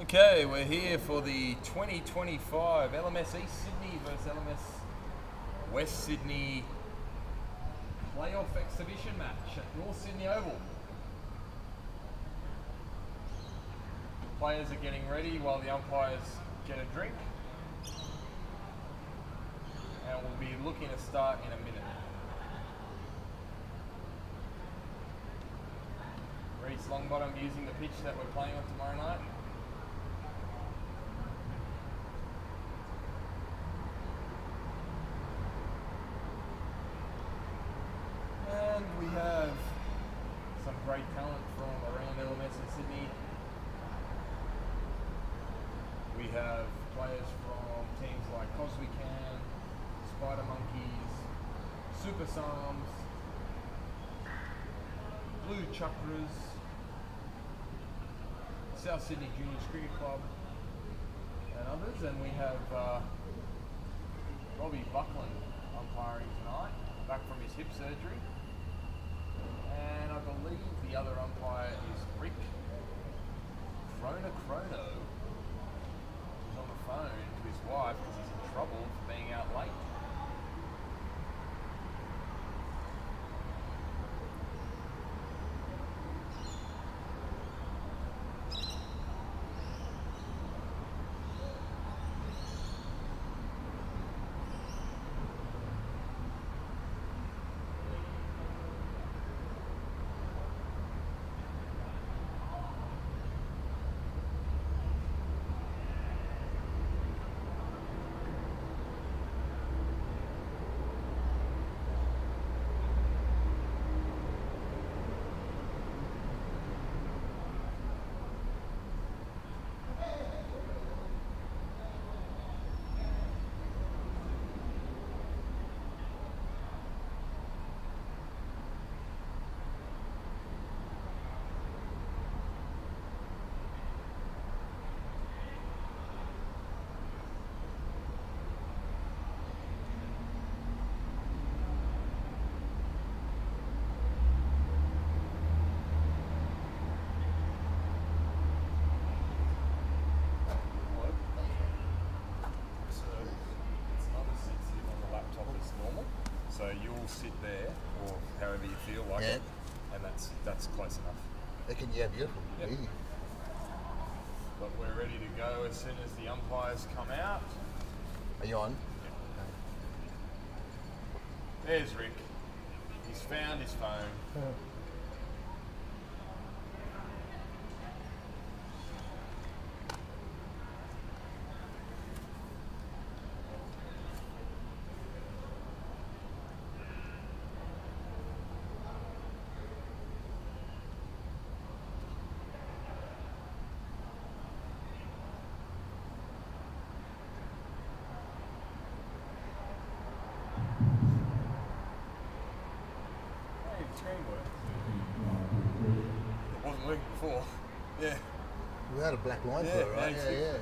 Okay, we're here for the 2025 LMS East Sydney versus LMS West Sydney playoff exhibition match at North Sydney Oval. Players are getting ready while the umpires get a drink, and we'll be looking to start in a minute. Reese Longbottom using the pitch that we're playing on tomorrow night. And we have some great talent from around LMS in Sydney. We have players from teams like Coswican, Spider Monkeys, Super Psalms, Blue Chakras, South Sydney Juniors Cricket Club, and others. And we have Robbie Buckland umpiring tonight, back from his hip surgery. And I believe the other umpire is Rick Chrono, who's on the phone to his wife because he's in trouble for being out late. So you'll sit there, or however you feel like it, and that's close enough. Yeah, beautiful. Yep. Easy. But we're ready to go as soon as the umpires come out. Are you on? Yep. There's Rick. He's found his phone. Screen work. It wasn't working before. Yeah. We had a black line Yeah, for it, right? yeah, Yeah.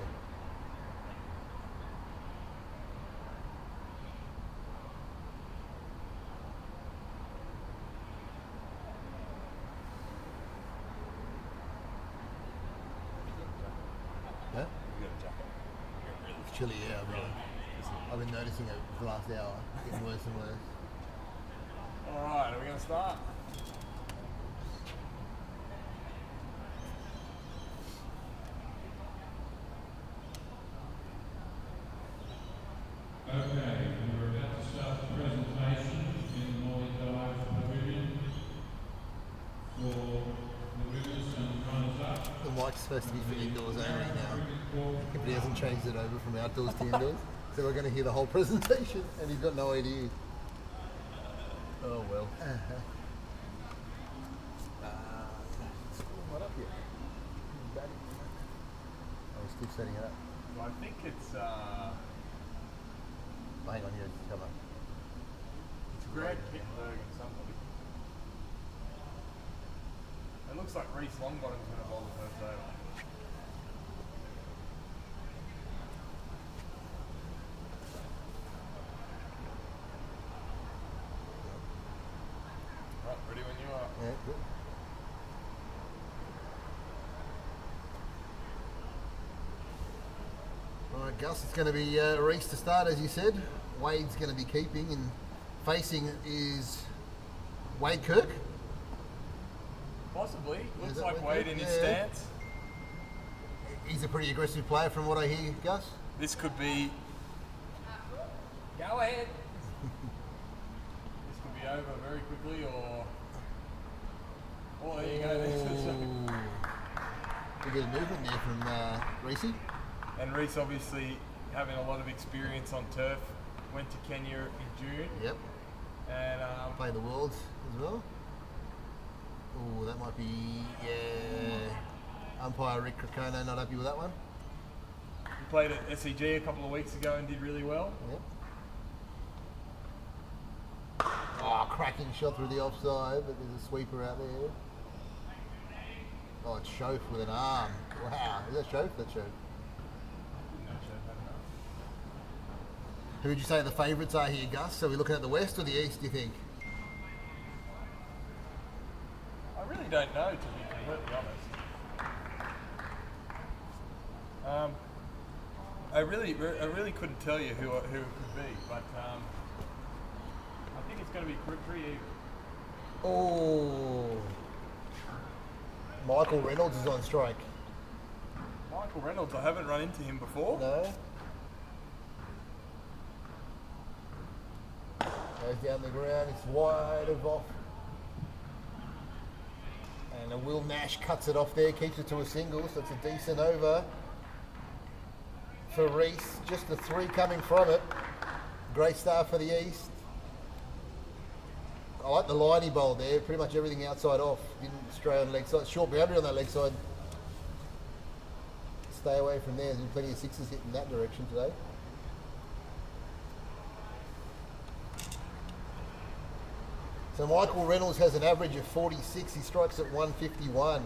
Huh? You got a jacket. It's chilly, yeah. I've been noticing it for the last hour, getting worse and worse. Alright, are we going to start? Okay, we're about to start the presentation in the Molly Dive Pavilion for the winners and runners up. The mic's supposed to be for indoors only now. If he hasn't changed it over from outdoors to indoors. So we're going to hear the whole presentation, and he's got no idea. Oh well. What up here? Oh, we're still setting it up. Well, I think it's Hang on here, come on. Greg Pittenberg and somebody. It looks like Reese Longbottom's going to bowl the first over. Right, ready when you are. Yeah, good. Gus, it's going to be Reese to start, as you said. Wade's going to be keeping, and facing is Wade Kirk. Possibly. Looks that like Wade Wade in Kirk? his Yeah. stance. He's a pretty aggressive player from what I hear, Gus. This could be. Go ahead. This could be over very quickly, or. Oh, there you go. We get a movement there from Reese. And Reese obviously having a lot of experience on turf. Went to Kenya in June. Yep. And Played the Worlds as well. Oh, that might be, umpire Rick Krakono not happy with that one. he played at SEG a couple of weeks ago and did really well. Yep. Oh, cracking shot through the offside, but there's a sweeper out there. Oh, it's Shoaf with an arm. Wow, is that Shoaf? That's Shoaf. Who would you say the favourites are here, Gus? Are we looking at the west or the east, do you think? I really don't know, to be completely honest. I really couldn't tell you who it could be, but I think it's going to be pretty even. Oh, Michael Reynolds is on strike. Michael Reynolds, I haven't run into him before. No. Goes down the ground, it's wide of off. And Will Nash cuts it off there, keeps it to a single, so it's a decent over for Reese. Just the 3 coming from it. Great start for the East. I like the line he bowled there, pretty much everything outside off. Didn't stray on the leg side. Short boundary on that leg side. Stay away from there. There's been plenty of sixes hitting that direction today. So Michael Reynolds has an average of 46. He strikes at 151.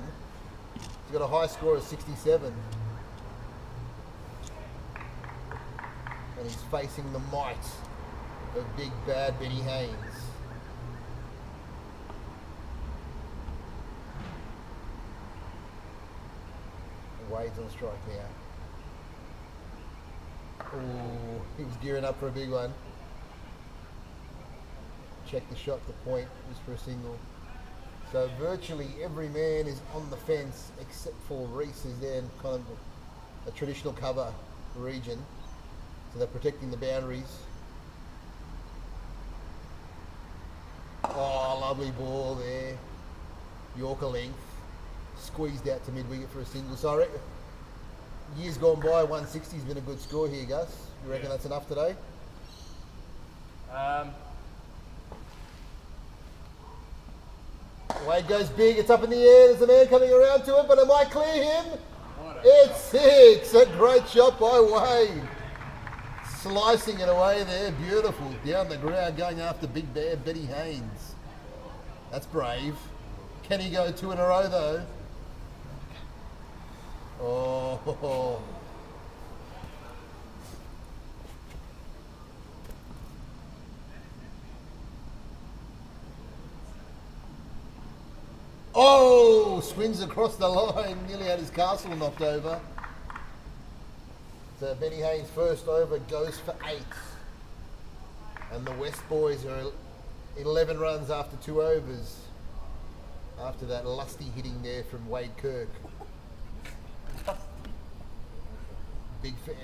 He's got a high score of 67. And he's facing the might of big bad Benny Haynes. Wade's on strike now. Oh, he was gearing up for a big one. Check the shot to point just for a single. So virtually every man is on the fence except for Reese is there in kind of a traditional cover region. So they're protecting the boundaries. Oh, lovely ball there. Yorker length. Squeezed out to mid-wicket for a single. So I reckon years gone by, 160 has been a good score here, Gus. You reckon that's enough today? Wade goes big, it's up in the air, there's a man coming around to it, but it might clear him. It's 6, a great shot by Wade. Slicing it away there, beautiful. Down the ground, going after big bad Benny Haynes. That's brave. Can he go 2 in a row though? Oh. Oh, swings across the line, nearly had his castle knocked over. So Benny Haynes' first over goes for 8. And the West boys are 11 runs after 2 overs. After that lusty hitting there from Wade Kirk.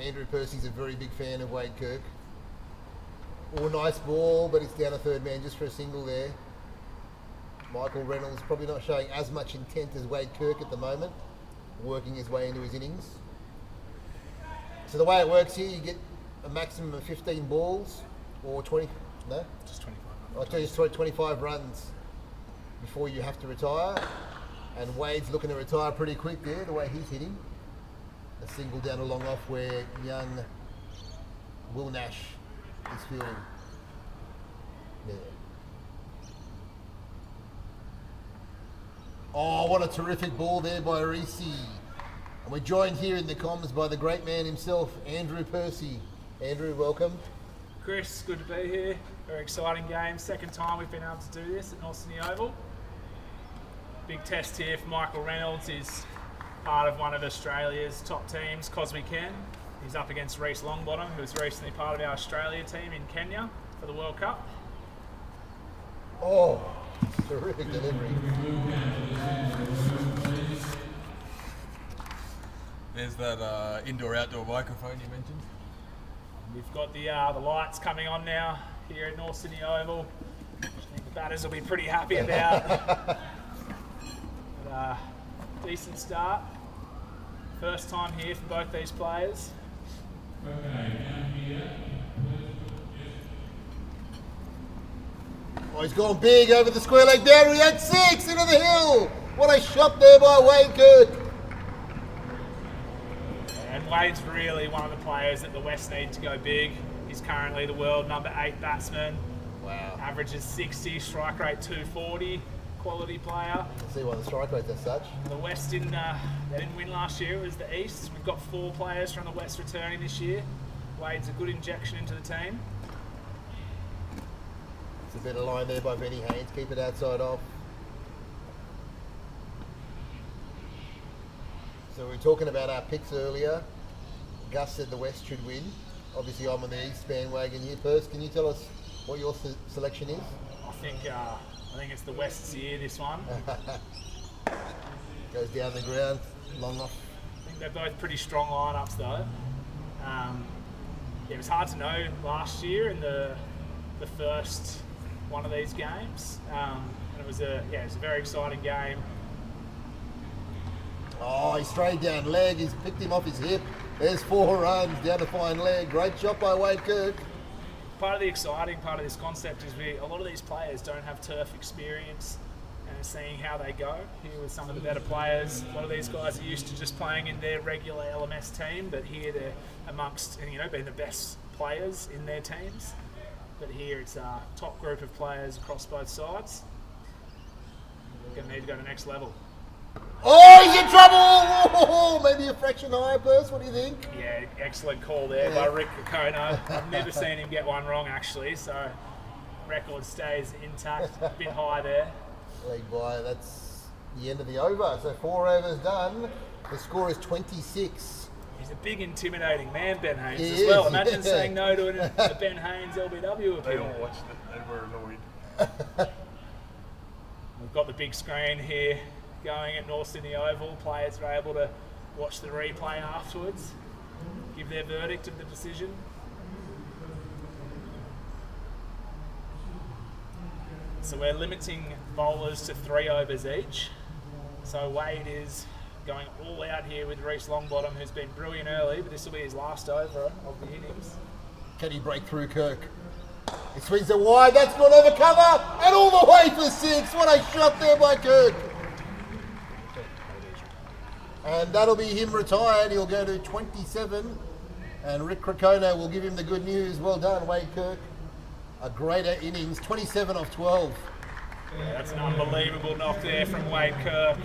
Andrew Percy's a very big fan of Wade Kirk. Oh, nice ball, but it's down a third man just for a single there. Michael Reynolds probably not showing as much intent as Wade Kirk at the moment, working his way into his innings. So the way it works here, you get a maximum of 15 balls, or 20, no? Just 25. I'll tell you, it's 25 runs before you have to retire. And Wade's looking to retire pretty quick there, the way he's hitting. A single down a long off where young Will Nash is fielding. Yeah. Oh, what a terrific ball there by Reese. And we're joined here in the comms by the great man himself, Andrew Percy. Andrew, welcome. Chris, good to be here. Very exciting game. Second time we've been able to do this at North Sydney Oval. Big test here for Michael Reynolds. He's part of one of Australia's top teams, 'cause we can. He's up against Reece Longbottom, who was recently part of our Australia team in Kenya for the World Cup. Oh, terrific delivery. There's that indoor-outdoor microphone you mentioned. We've got the lights coming on now here at North Sydney Oval, which I think the batters will be pretty happy about. But, decent start. First time here for both these players. Oh, he's gone big over the square leg boundary at 6 into the hill. What a shot there by Wade Kirk. And Wade's really one of the players that the West need to go big. He's currently the world number 8 batsman. Wow. Averages 60, strike rate 240. Quality player. Let's see why the strike rate's as such. The West they didn't win last year. It was the East. We've got 4 players from the West returning this year. Wade's a good injection into the team. It's a bit of line there by Benny Haynes. Keep it outside off. So we were talking about our picks earlier. Gus said the West should win. Obviously, I'm on the East bandwagon here. First, can you tell us what your selection is? I think it's the West's year, this one. Goes down the ground, long off. I think they're both pretty strong lineups, though. It was hard to know last year in the first one of these games, and it was a very exciting game. Oh, he strayed down leg. He's picked him off his hip. There's 4 runs down the fine leg. Great shot by Wade Kirk. Part of the exciting part of this concept is a lot of these players don't have turf experience, and seeing how they go here with some of the better players. A lot of these guys are used to just playing in their regular LMS team, but here they're amongst, being the best players in their teams. But here it's a top group of players across both sides. We're going to need to go to the next level. Oh, he's in trouble! Oh, maybe a fraction higher burst. What do you think? Yeah, excellent call there by Rick Kokono. I've never seen him get one wrong, actually, so record stays intact. A bit high there. Leg by, that's the end of the over. So 4 overs done. The score is 26. He's a big, intimidating man, Ben Haynes, He as well. is, Imagine yeah. saying no to a Ben Haynes LBW They appeal. all watched it and were annoyed. We've got the big screen here going at North Sydney Oval. Players are able to watch the replay afterwards, give their verdict of the decision. So we're limiting bowlers to 3 overs each. So Wade is going all out here with Reece Longbottom, who's been brilliant early, but this will be his last over of the innings. Can he break through Kirk? He swings it wide. That's gone over cover and all the way for 6. What a shot there by Kirk. And that'll be him retired. He'll go to 27. And Rick Kokono will give him the good news. Well done, Wade Kirk. A greater innings, 27 off 12. Yeah, that's an unbelievable knock there from Wade Kirk.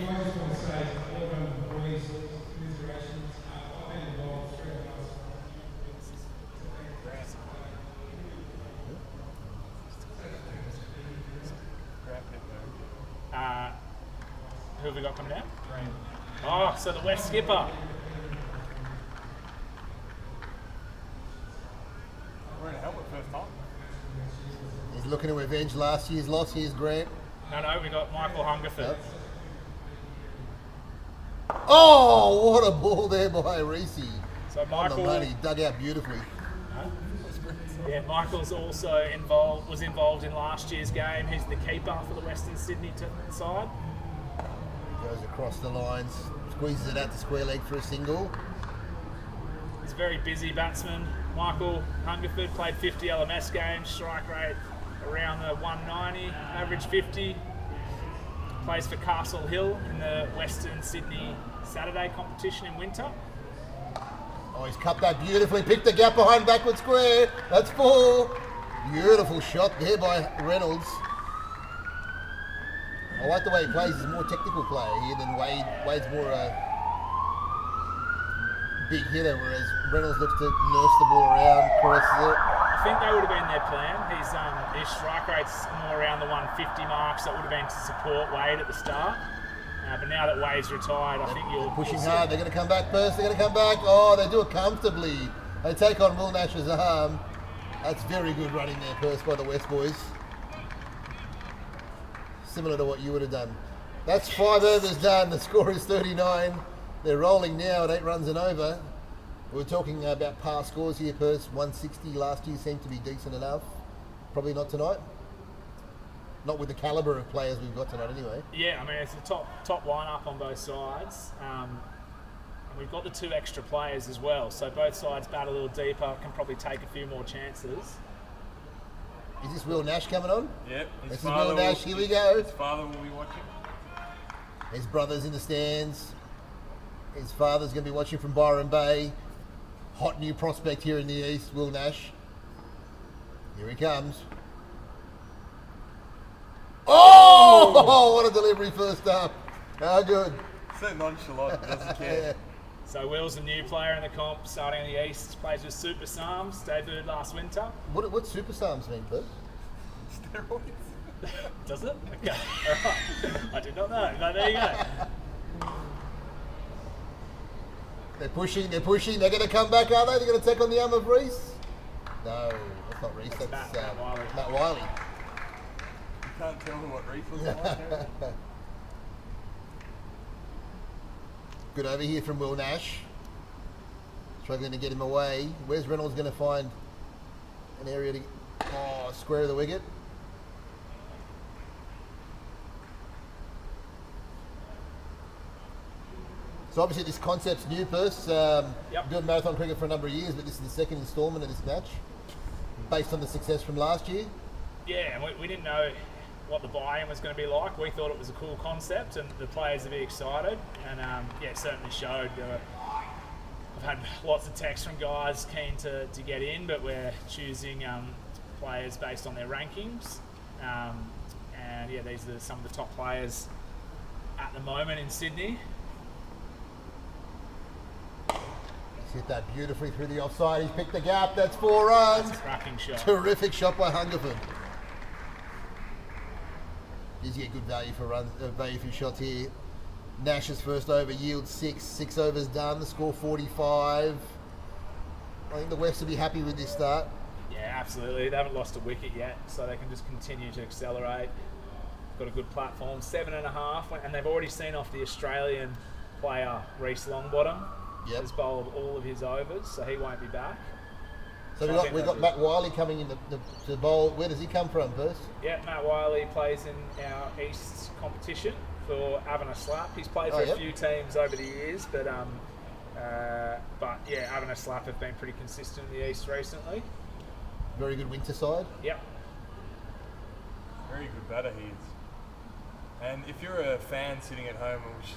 Who have we got coming down? Oh, so the West skipper. We're in a helmet first time. He's looking to revenge last year's loss. Here's Grant. No, we got Michael Hungerford. Yep. Oh, what a ball there by Reece. So On the Michael, money, dug out beautifully. yeah, Michael's also was involved in last year's game. He's the keeper for the Western Sydney side. Goes across the lines, squeezes it out to square leg for a single. He's a very busy batsman. Michael Hungerford played 50 LMS games, strike rate around the 190, average 50. Plays for Castle Hill in the Western Sydney Saturday competition in winter. Oh, he's cut that beautifully, picked the gap behind backward square. That's 4. Beautiful shot there by Reynolds. I like the way he plays. He's a more technical player here than Wade. Wade's more a big hitter, whereas Reynolds looks to nurse the ball around, caresses it. I think that would have been their plan. His strike rate's more around the 150 mark, so it would have been to support Wade at the start. But now that Wade's retired, I think you'll Pushing see hard, they're going to come back first, they're going to come back. Oh, they do it comfortably. They take on Will Nash's arm. That's very good running there, Perth, by the West boys. Similar to what you would have done. That's 5 overs done. The score is 39. They're rolling now at 8 runs and over. We're talking about par scores here, Perth. 160 last year seemed to be decent enough. Probably not tonight. Not with the calibre of players we've got tonight anyway. Yeah, I mean, it's a top lineup on both sides. And we've got the 2 extra players as well, so both sides bat a little deeper, can probably take a few more chances. Is this Will Nash coming on? Yep. This is Will Nash, here we go. His father will be watching. His brother's in the stands. His father's going to be watching from Byron Bay. Hot new prospect here in the east, Will Nash. Here he comes. Oh! What a delivery first up. How good. So nonchalant, doesn't care. So Will's a new player in the comp, starting in the east, plays with Super Psalms, debuted last winter. What Super Psalms mean, Bert? Steroids. Does it? Okay, alright. I did not know, but there you go. They're pushing, they're going to come back, are they? They're going to take on the arm of Reese? No, that's not Reese, that's Matt Wiley. Matt Wiley. You can't tell them what Reese was like. Good over here from Will Nash. Struggling to get him away. Where's Reynolds going to find an area to... Oh, square of the wicket. So obviously this concept's new, Perth. Yep. Doing marathon cricket for a number of years, but this is the second instalment of this match, based on the success from last year. Yeah, and we didn't know what the buy-in was going to be like. We thought it was a cool concept and the players would be excited, and yeah, it certainly showed. I've had lots of texts from guys keen to get in, but we're choosing players based on their rankings, and yeah, these are some of the top players at the moment in Sydney. He's hit that beautifully through the offside. He's picked the gap. That's 4 runs. That's a cracking shot. Terrific shot by Hungerford. Gives you a good value for runs, value for shots here. Nash's first over yields 6 overs done. The score 45. I think the West will be happy with this start. Yeah, absolutely. They haven't lost a wicket yet, so they can just continue to accelerate. Got a good platform, 7.5, and they've already seen off the Australian player Reece Longbottom. Yep. Has bowled all of his overs, so he won't be back. So we've got Matt Wiley coming in to bowl. Where does he come from, Perth? Yeah, Matt Wiley plays in our East competition for Avon Slap. He's played for a few teams over the years, but yeah, Avon Slap have been pretty consistent in the East recently. Very good winter side. Yep. Very good batter he is. And if you're a fan sitting at home, which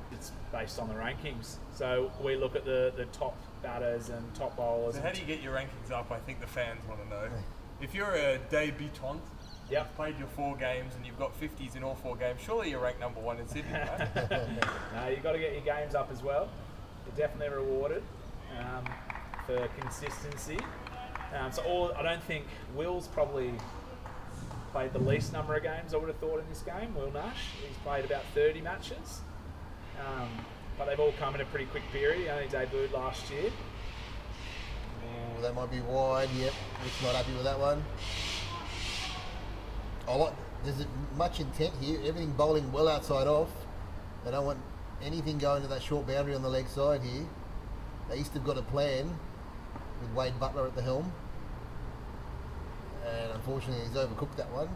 it's based on the rankings. So we look at the top batters and top bowlers. So how do you get your rankings up? I think the fans want to know. If you're a debutant, you've played your 4 games and you've got 50s in all 4 games, surely you're ranked number 1 in Sydney, right? No, you've got to get your games up as well. You're definitely rewarded for consistency. I don't think Will's probably played the least number of games I would have thought in this game, Will Nash. He's played about 30 matches. But they've all come in a pretty quick period. He only debuted last year. Oh, that might be wide. Yep, Rick's not happy with that one. There's much intent here. Everything bowling well outside off. They don't want anything going to that short boundary on the leg side here. They East have got a plan with Wade Butler at the helm. And unfortunately he's overcooked that one.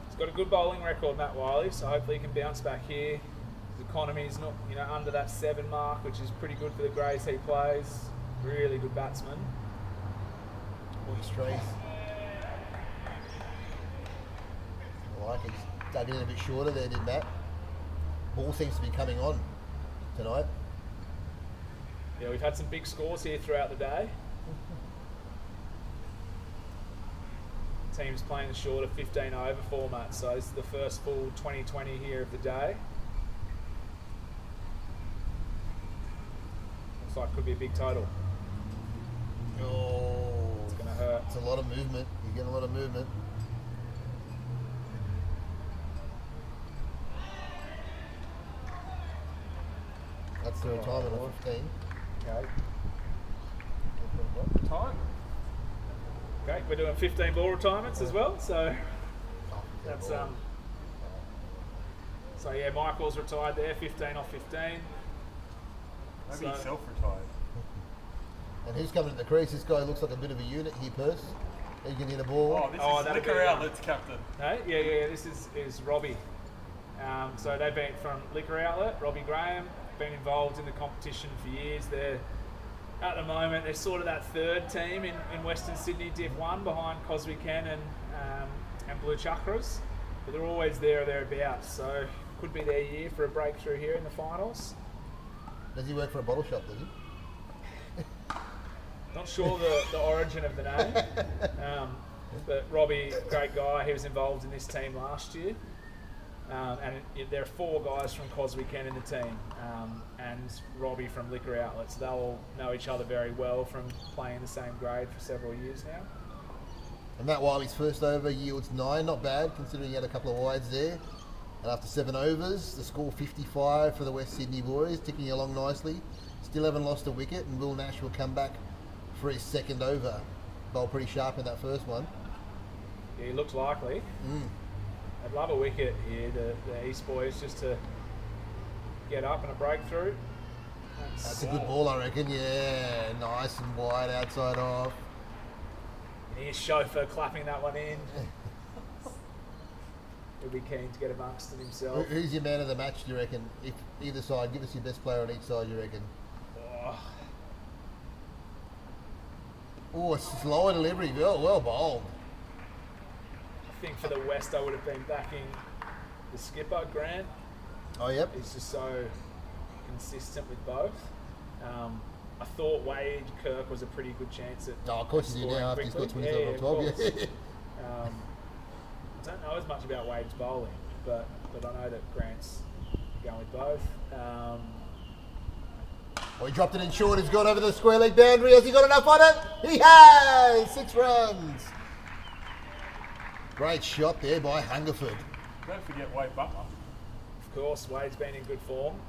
He's got a good bowling record, Matt Wiley, so hopefully he can bounce back here. His economy's not, under that 7 mark, which is pretty good for the greys he plays. Really good batsman. All straight. I like it. Dug in a bit shorter there, did Matt. Ball seems to be coming on tonight. Yeah, we've had some big scores here throughout the day. Teams playing the shorter 15 over format, so this is the first full 20-20 here of the day. Looks like it could be a big total. Oh, It's going to hurt. It's a lot of movement. You're getting a lot of movement. That's the retirement of 15. Okay. Time. Okay, we're doing 15 ball retirements as well, so that's So yeah, Michael's retired there, 15 off 15. Maybe So- he's self-retired. And who's coming to the crease? This guy looks like a bit of a unit here, Purse. He can hit a ball. Oh, this Oh, is that'll Liquor be, Outlets captain. No, yeah, this is Robbie. So they've been from Liquor Outlet, Robbie Graham, been involved in the competition for years. They're, at the moment, they're sort of that third team in Western Sydney Div 1 behind Cosby Ken and Blue Chakras. But they're always there or thereabouts, so could be their year for a breakthrough here in the finals. Does he work for a bottle shop, does he? Not sure the origin of the name, but Robbie, great guy. He was involved in this team last year, and there are 4 guys from Cosby Ken in the team, and Robbie from Liquor Outlets. They'll all know each other very well from playing the same grade for several years now. And Matt Wiley's first over yields 9, not bad considering he had a couple of wides there. And after 7 overs, the score 55 for the West Sydney boys, ticking along nicely. Still haven't lost a wicket, and Will Nash will come back for his second over. Bowled pretty sharp in that first one. Yeah, he looks likely. I'd love a wicket here, the East boys, just to get up and a breakthrough. That's a good ball, I reckon. Yeah, nice and wide, outside off. Here's Chauffeur clapping that one in. He'll be keen to get amongst it himself. Who's your man of the match, do you reckon? If either side, give us your best player on each side, you reckon? Oh, slower delivery. Well bowled. I think for the West, I would have been backing the skipper, Grant. Oh, yep. He's just so consistent with both. I thought Wade Kirk was a pretty good chance at Oh, of course you do scoring now after he's got quickly. 27 on of 12. course. Yeah. I don't know as much about Wade's bowling, but I know that Grant's going with both. Oh, he dropped it in short. He's gone over the square leg boundary. Has he got enough on it? He has! 6 runs. Great shot there by Hungerford. Don't forget Wade Butler. Of course, Wade's been in good form.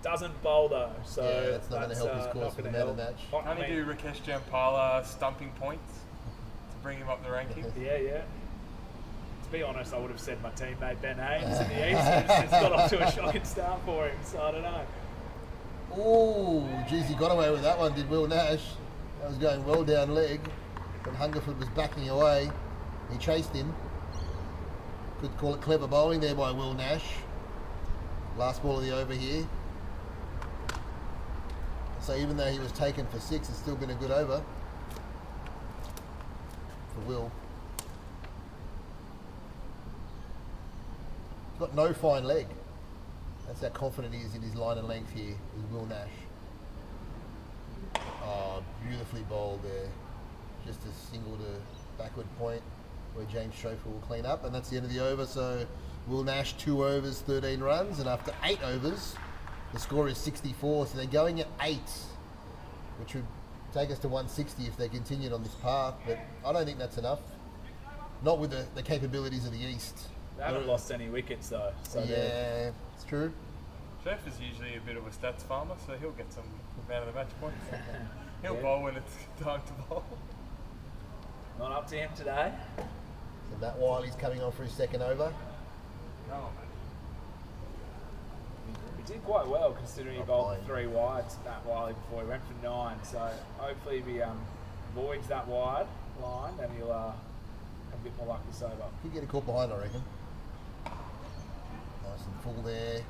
Doesn't bowl though, so Yeah, that's not gonna help his cause not for the gonna man of the help. match. I Only mean, do Rakesh Jampala stumping points to bring him up the rankings. Yeah. To be honest, I would have said my teammate Ben Haynes in the East. It's got off to a shocking start for him, so I don't know. Oh, geez, he got away with that one, did Will Nash. That was going well down leg, but Hungerford was backing away. He chased him. Could call it clever bowling there by Will Nash. Last ball of the over here. So even though he was taken for 6, it's still been a good over for Will. He's got no fine leg. That's how confident he is in his line and length here, is Will Nash. Oh, beautifully bowled there. Just a single to backward point where James Chauffeur will clean up, and that's the end of the over. So Will Nash 2 overs, 13 runs, and after 8 overs, the score is 64. So they're going at 8, which would take us to 160 if they continued on this path. But I don't think that's enough. Not with the capabilities of the East. They haven't lost any wickets though. So Yeah, it's true. Chef is usually a bit of a stats farmer, so he'll get some man of the match points. He'll Yeah. bowl when it's time to bowl. not up to him today. So Matt Wiley's coming on for his second over. Come on, man. He did quite well considering he Not bowled playing. 3 wides, Matt Wiley, before he went for 9. So hopefully if he avoids that wide line, then he'll have a bit more luck this over. Could get a caught behind, I reckon. Nice and full there.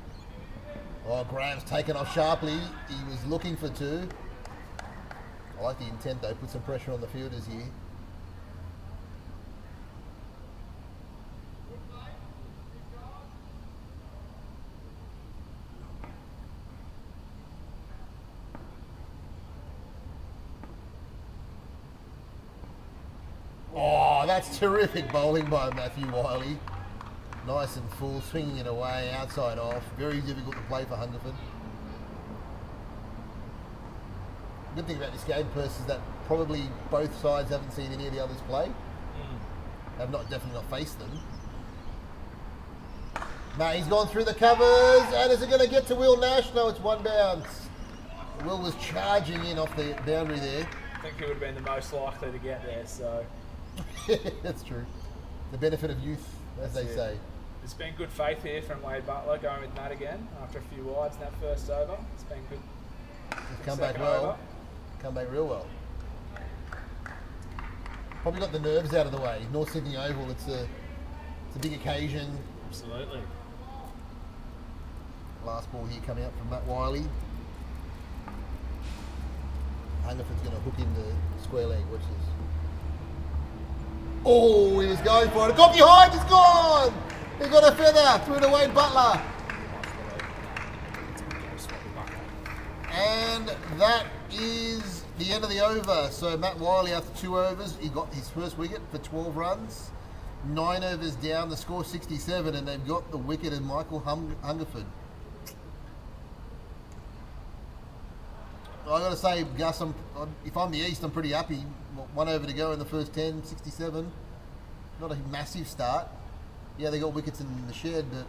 Oh, Graham's taken off sharply. He was looking for 2. I like the intent though. Put some pressure on the fielders here. Oh, that's terrific bowling by Matthew Wiley. Nice and full, swinging it away, outside off. Very difficult to play for Hungerford. good thing about this game, Perth, is that probably both sides haven't seen any of the others play. Have definitely not faced them. Now he's gone through the covers, and is it going to get to Will Nash? No, it's one bounce. Will was charging in off the boundary there. I think he would have been the most likely to get there, so... That's true. The benefit of youth, as they say. There's been good faith here from Wade Butler going with Matt again after a few wides in that first over. It's been good. He's come back well. Over. Come back real well. Probably got the nerves out of the way. North Sydney Oval, it's a big occasion. Absolutely. Last ball here coming up from Matt Wiley. Hungerford's going to hook in the square leg. Watch this. Oh, he was going for it. It got behind, it's gone! He got a feather through to Wade Butler. And that is the end of the over. So Matt Wiley, after 2 overs, he got his first wicket for 12 runs. 9 overs down, the score 67, and they've got the wicket of Michael Hungerford. I got to say, Gus, if I'm the East, I'm pretty happy. 1 over to go in the first 10, 67. Not a massive start. Yeah, they got wickets in the shed, but...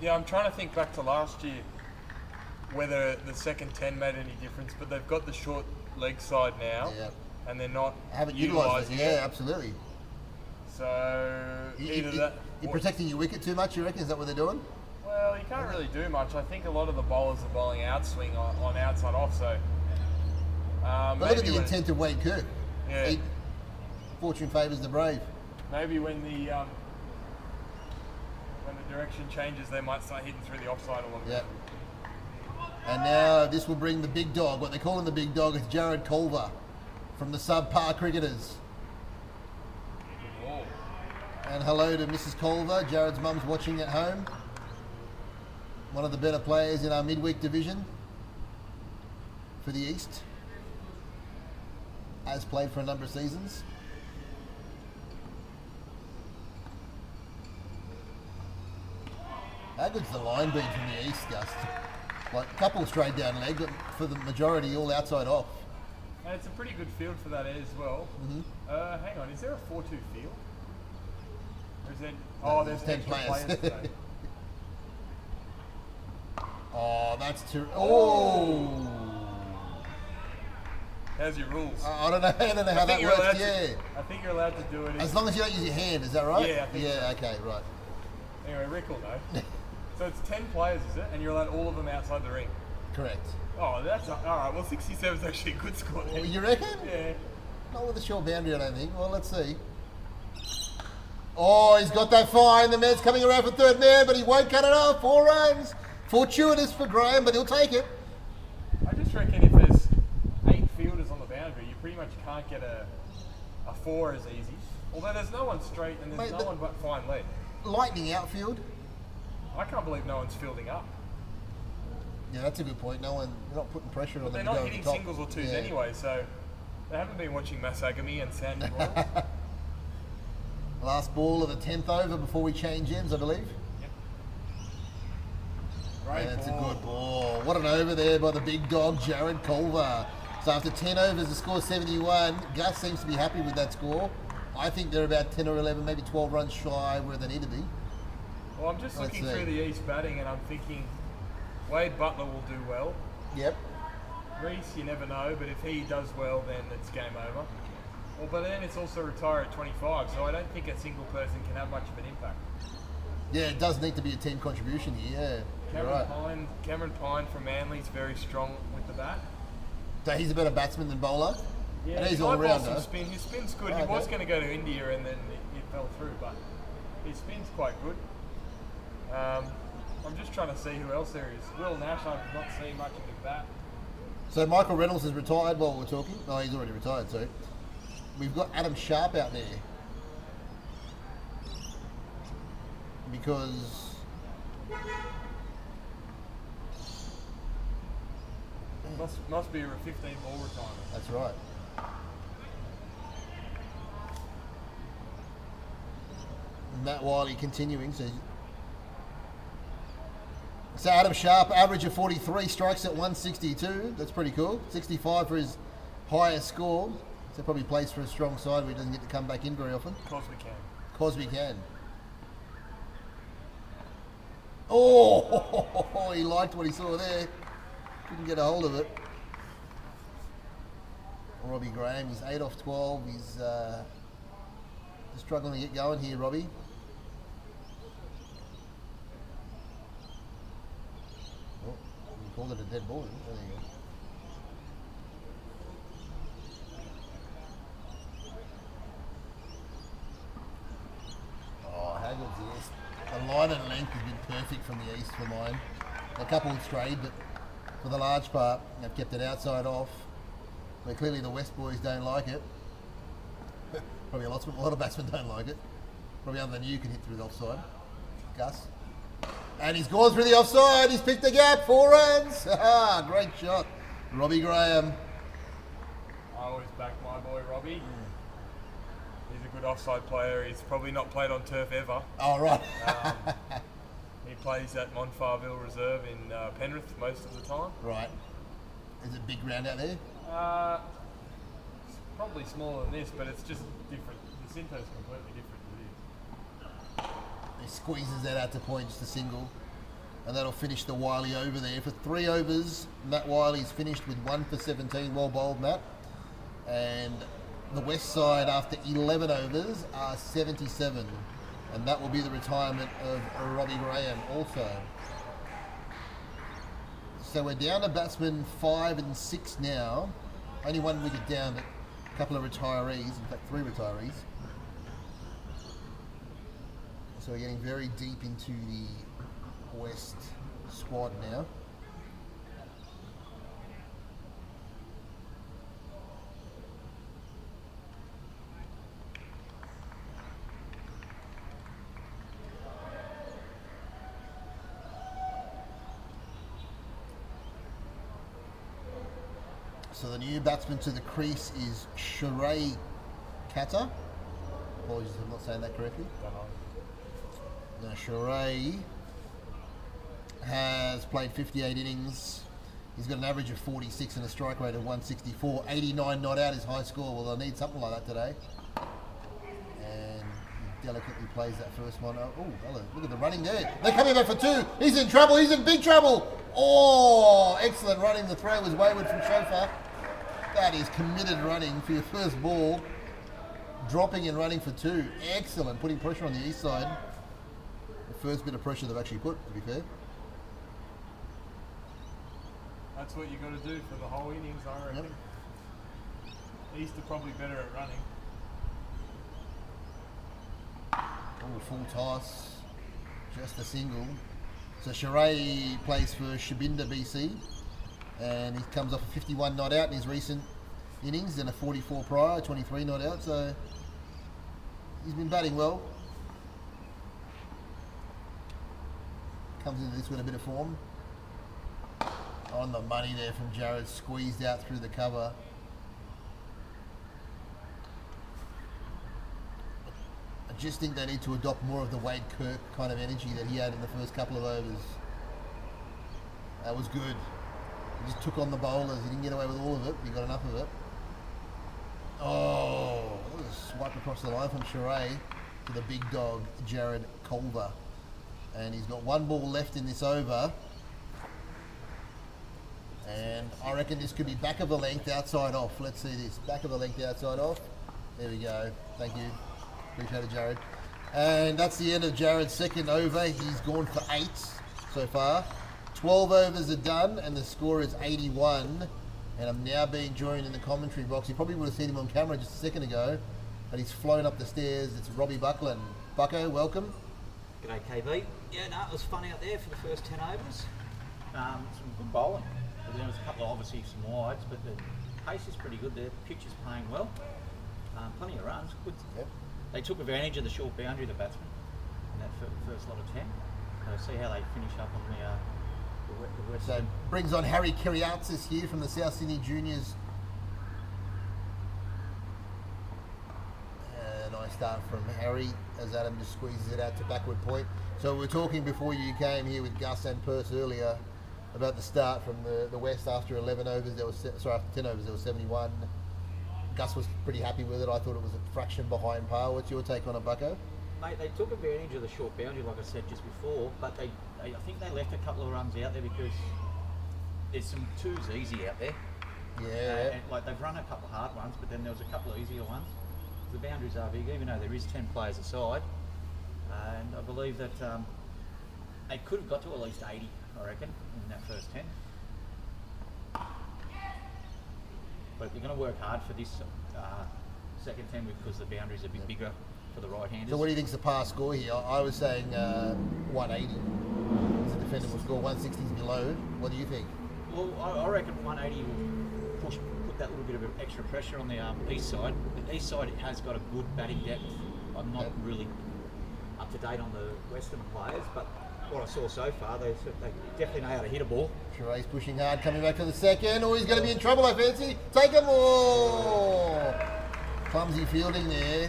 Yeah, I'm trying to think back to last year, whether the second 10 made any difference, but they've got the short leg side now, and they're not haven't utilised it. it. Yeah, absolutely. So, You're protecting your wicket too much, you reckon? Is that what they're doing? Well, you can't really do much. I think a lot of the bowlers are bowling outswing on outside off, so... but look at the intent of Wade Kirk. Yeah. Fortune favours the brave. Maybe when the direction changes, they might start hitting through the offside a little bit. And now this will bring the big dog. What they call him the big dog is Jared Culver from the subpar cricketers. Oh. And hello to Mrs. Culver. Jared's mum's watching at home. One of the better players in our midweek division for the East. Has played for a number of seasons. How good's the line been from the East, Gus? Like a couple straight down leg, but for the majority all outside off. And it's a pretty good field for that as well. Hang on, is there a 4-2 field? Or is there... No, there's 10 extra players. today. Oh, that's too... Oh! How's your rules? I don't know how that works. I think you're allowed to do it. As long as you don't use your hand, is that right? Yeah, I think so. Okay, right. Anyway, Rick will know. So it's 10 players, is it? And you're allowed all of them outside the ring? Correct. Oh, that's... Alright, well 67 is actually a good score. Well, you reckon? Yeah. Not with a short boundary, I don't think. Well, let's see. Oh, he's got that fine. The man's coming around for third man, but he won't cut it off. 4 runs. Fortuitous for Graham, but he'll take it. I just reckon if there's 8 fielders on the boundary, you pretty much can't get a 4 as easy. Although there's no one straight and there's no one but fine leg. Lightning outfield. I can't believe no one's fielding up. Yeah, that's a good point. They're not putting pressure on them. They're to not go hitting at the top. singles or twos anyway, so they haven't been watching Masagami and Sandy Royals. Last ball of the 10th over before we change ends, I believe. Yep. Great That's ball. a good ball. What an over there by the big dog, Jared Culver. So after 10 overs, the score 71. Gus seems to be happy with that score. I think they're about 10 or 11, maybe 12 runs shy where they need to be. Well, I'm just looking through the East batting and I'm thinking Wade Butler will do well. Yep. Reece, you never know, but if he does well, then it's game over. Well, but then it's also retire at 25, so I don't think a single person can have much of an impact. Yeah, it does need to be a team contribution here. Yeah, you're right. Cameron Pine from Manly's very strong with the bat. So he's a better batsman than bowler? Yeah, and he's he all might bowl rounder. some spin. His spin's good. He was going to go to India and then it fell through, but his spin's quite good. I'm just trying to see who else there is. Will Nash, I've not seen much of his bat. So Michael Reynolds has retired while we're talking. Oh, he's already retired, so. We've got Adam Sharp out there. Because... Must be a 15-ball retirement. That's right. Matt Wiley continuing, so So Adam Sharp, average of 43, strikes at 162. That's pretty cool. 65 for his highest score. So probably plays for a strong side where he doesn't get to come back in very often. Of course we can. Cause we can. Oh, he liked what he saw there. Couldn't get a hold of it. Robbie Graham, he's 8 off 12. He's struggling to get going here, Robbie. Oh, you called it a dead ball. There you go. Oh, how good's this? The line and length has been perfect from the east for mine. A couple have strayed, but for the large part, they've kept it outside off. But clearly the West boys don't like it. Probably a lot of batsmen don't like it. Probably other than you can hit through the offside. Gus. And he's gone through the offside. He's picked the gap. 4 runs. Great shot. Robbie Graham. I always back my boy Robbie. He's a good offside player. He's probably not played on turf ever. Oh, right. He plays at Montfarville Reserve in Penrith most of the time. Right. Is it big ground out there? It's probably smaller than this, but it's just different. The Cinto's completely different to this. He squeezes that out to point, just a single. And that'll finish the Wiley over there. For 3 overs, Matt Wiley's finished with 1 for 17. Well bowled, Matt. And the West side, after 11 overs, are 77. And that will be the retirement of Robbie Graham also. So we're down to batsmen 5 and 6 now. Only 1 wicket down, but a couple of retirees, in fact 3 retirees. So we're getting very deep into the West squad now. So the new batsman to the crease is Sheree Kata. Apologies if I'm not saying that correctly. Now Sheree has played 58 innings. He's got an average of 46 and a strike rate of 164. 89 not out is high score. Well, they'll need something like that today. And he delicately plays that first one. Oh, look at the running there. They're coming back for 2. He's in trouble. He's in big trouble. Oh, excellent running. The throw was wayward from Chauffeur. That is committed running for your first ball. Dropping and running for 2. Excellent. Putting pressure on the east side. The first bit of pressure they've actually put, to be fair. That's what you got to do for the whole innings, I reckon. Yep. East are probably better at running. Oh, full toss. Just a single. So Sheree plays for Shabinda BC. And he comes off a 51 not out in his recent innings and a 44 prior, 23 not out. So he's been batting well. Comes into this with a bit of form. On the money there from Jared, squeezed out through the cover. I just think they need to adopt more of the Wade Kirk kind of energy that he had in the first couple of overs. That was good. He just took on the bowlers. He didn't get away with all of it. He got enough of it. Oh, what a swipe across the line from Sheree to the big dog, Jared Culver. And he's got 1 ball left in this over. And I reckon this could be back of the length, outside off. Let's see this. Back of the length, outside off. There we go. Thank you. Appreciate it, Jared. And that's the end of Jared's second over. He's gone for 8 so far. 12 overs are done and the score is 81. And I'm now being joined in the commentary box. You probably would have seen him on camera just a second ago. But he's flown up the stairs. It's Robbie Buckland. Bucko, welcome. G'day KB. Yeah, no, it was fun out there for the first 10 overs. Some good bowling. But there was a couple of obviously some wides, but the pace is pretty good. The pitch is playing well. Plenty of runs. Good. Yep. They took advantage of the short boundary, the batsmen, in that first lot of 10. So see how they finish up on the west. So brings on Harry Kiriatsis here from the South Sydney Juniors. And I nice start from Harry as Adam just squeezes it out to backward point. So we were talking before you came here with Gus and Perth earlier about the start from the West after 11 overs. After 10 overs, there was 71. Gus was pretty happy with it. I thought it was a fraction behind par. What's your take on it, Bucko? Mate, they took advantage of the short boundary, like I said just before, but I think they left a couple of runs out there because there's some twos easy out there. Yeah. And, like, they've run a couple of hard ones, but then there was a couple of easier ones. The boundaries are big, even though there is 10 players aside. And I believe that they could have got to at least 80, I reckon, in that first 10. But they're going to work hard for this second 10 because the boundaries are a bit bigger for the right-handers. So what do you think's the par score here? I was saying 180 is a defendable score. 160 is below. What do you think? Well, I reckon 180 will put that little bit of extra pressure on the east side. The east side has got a good batting depth. I'm not really up to date on the western players, but what I saw so far, they definitely know how to hit a ball. Shiray's pushing hard, coming back to the second. Oh, he's going to be in trouble, I fancy. Take him! Oh! Clumsy fielding there.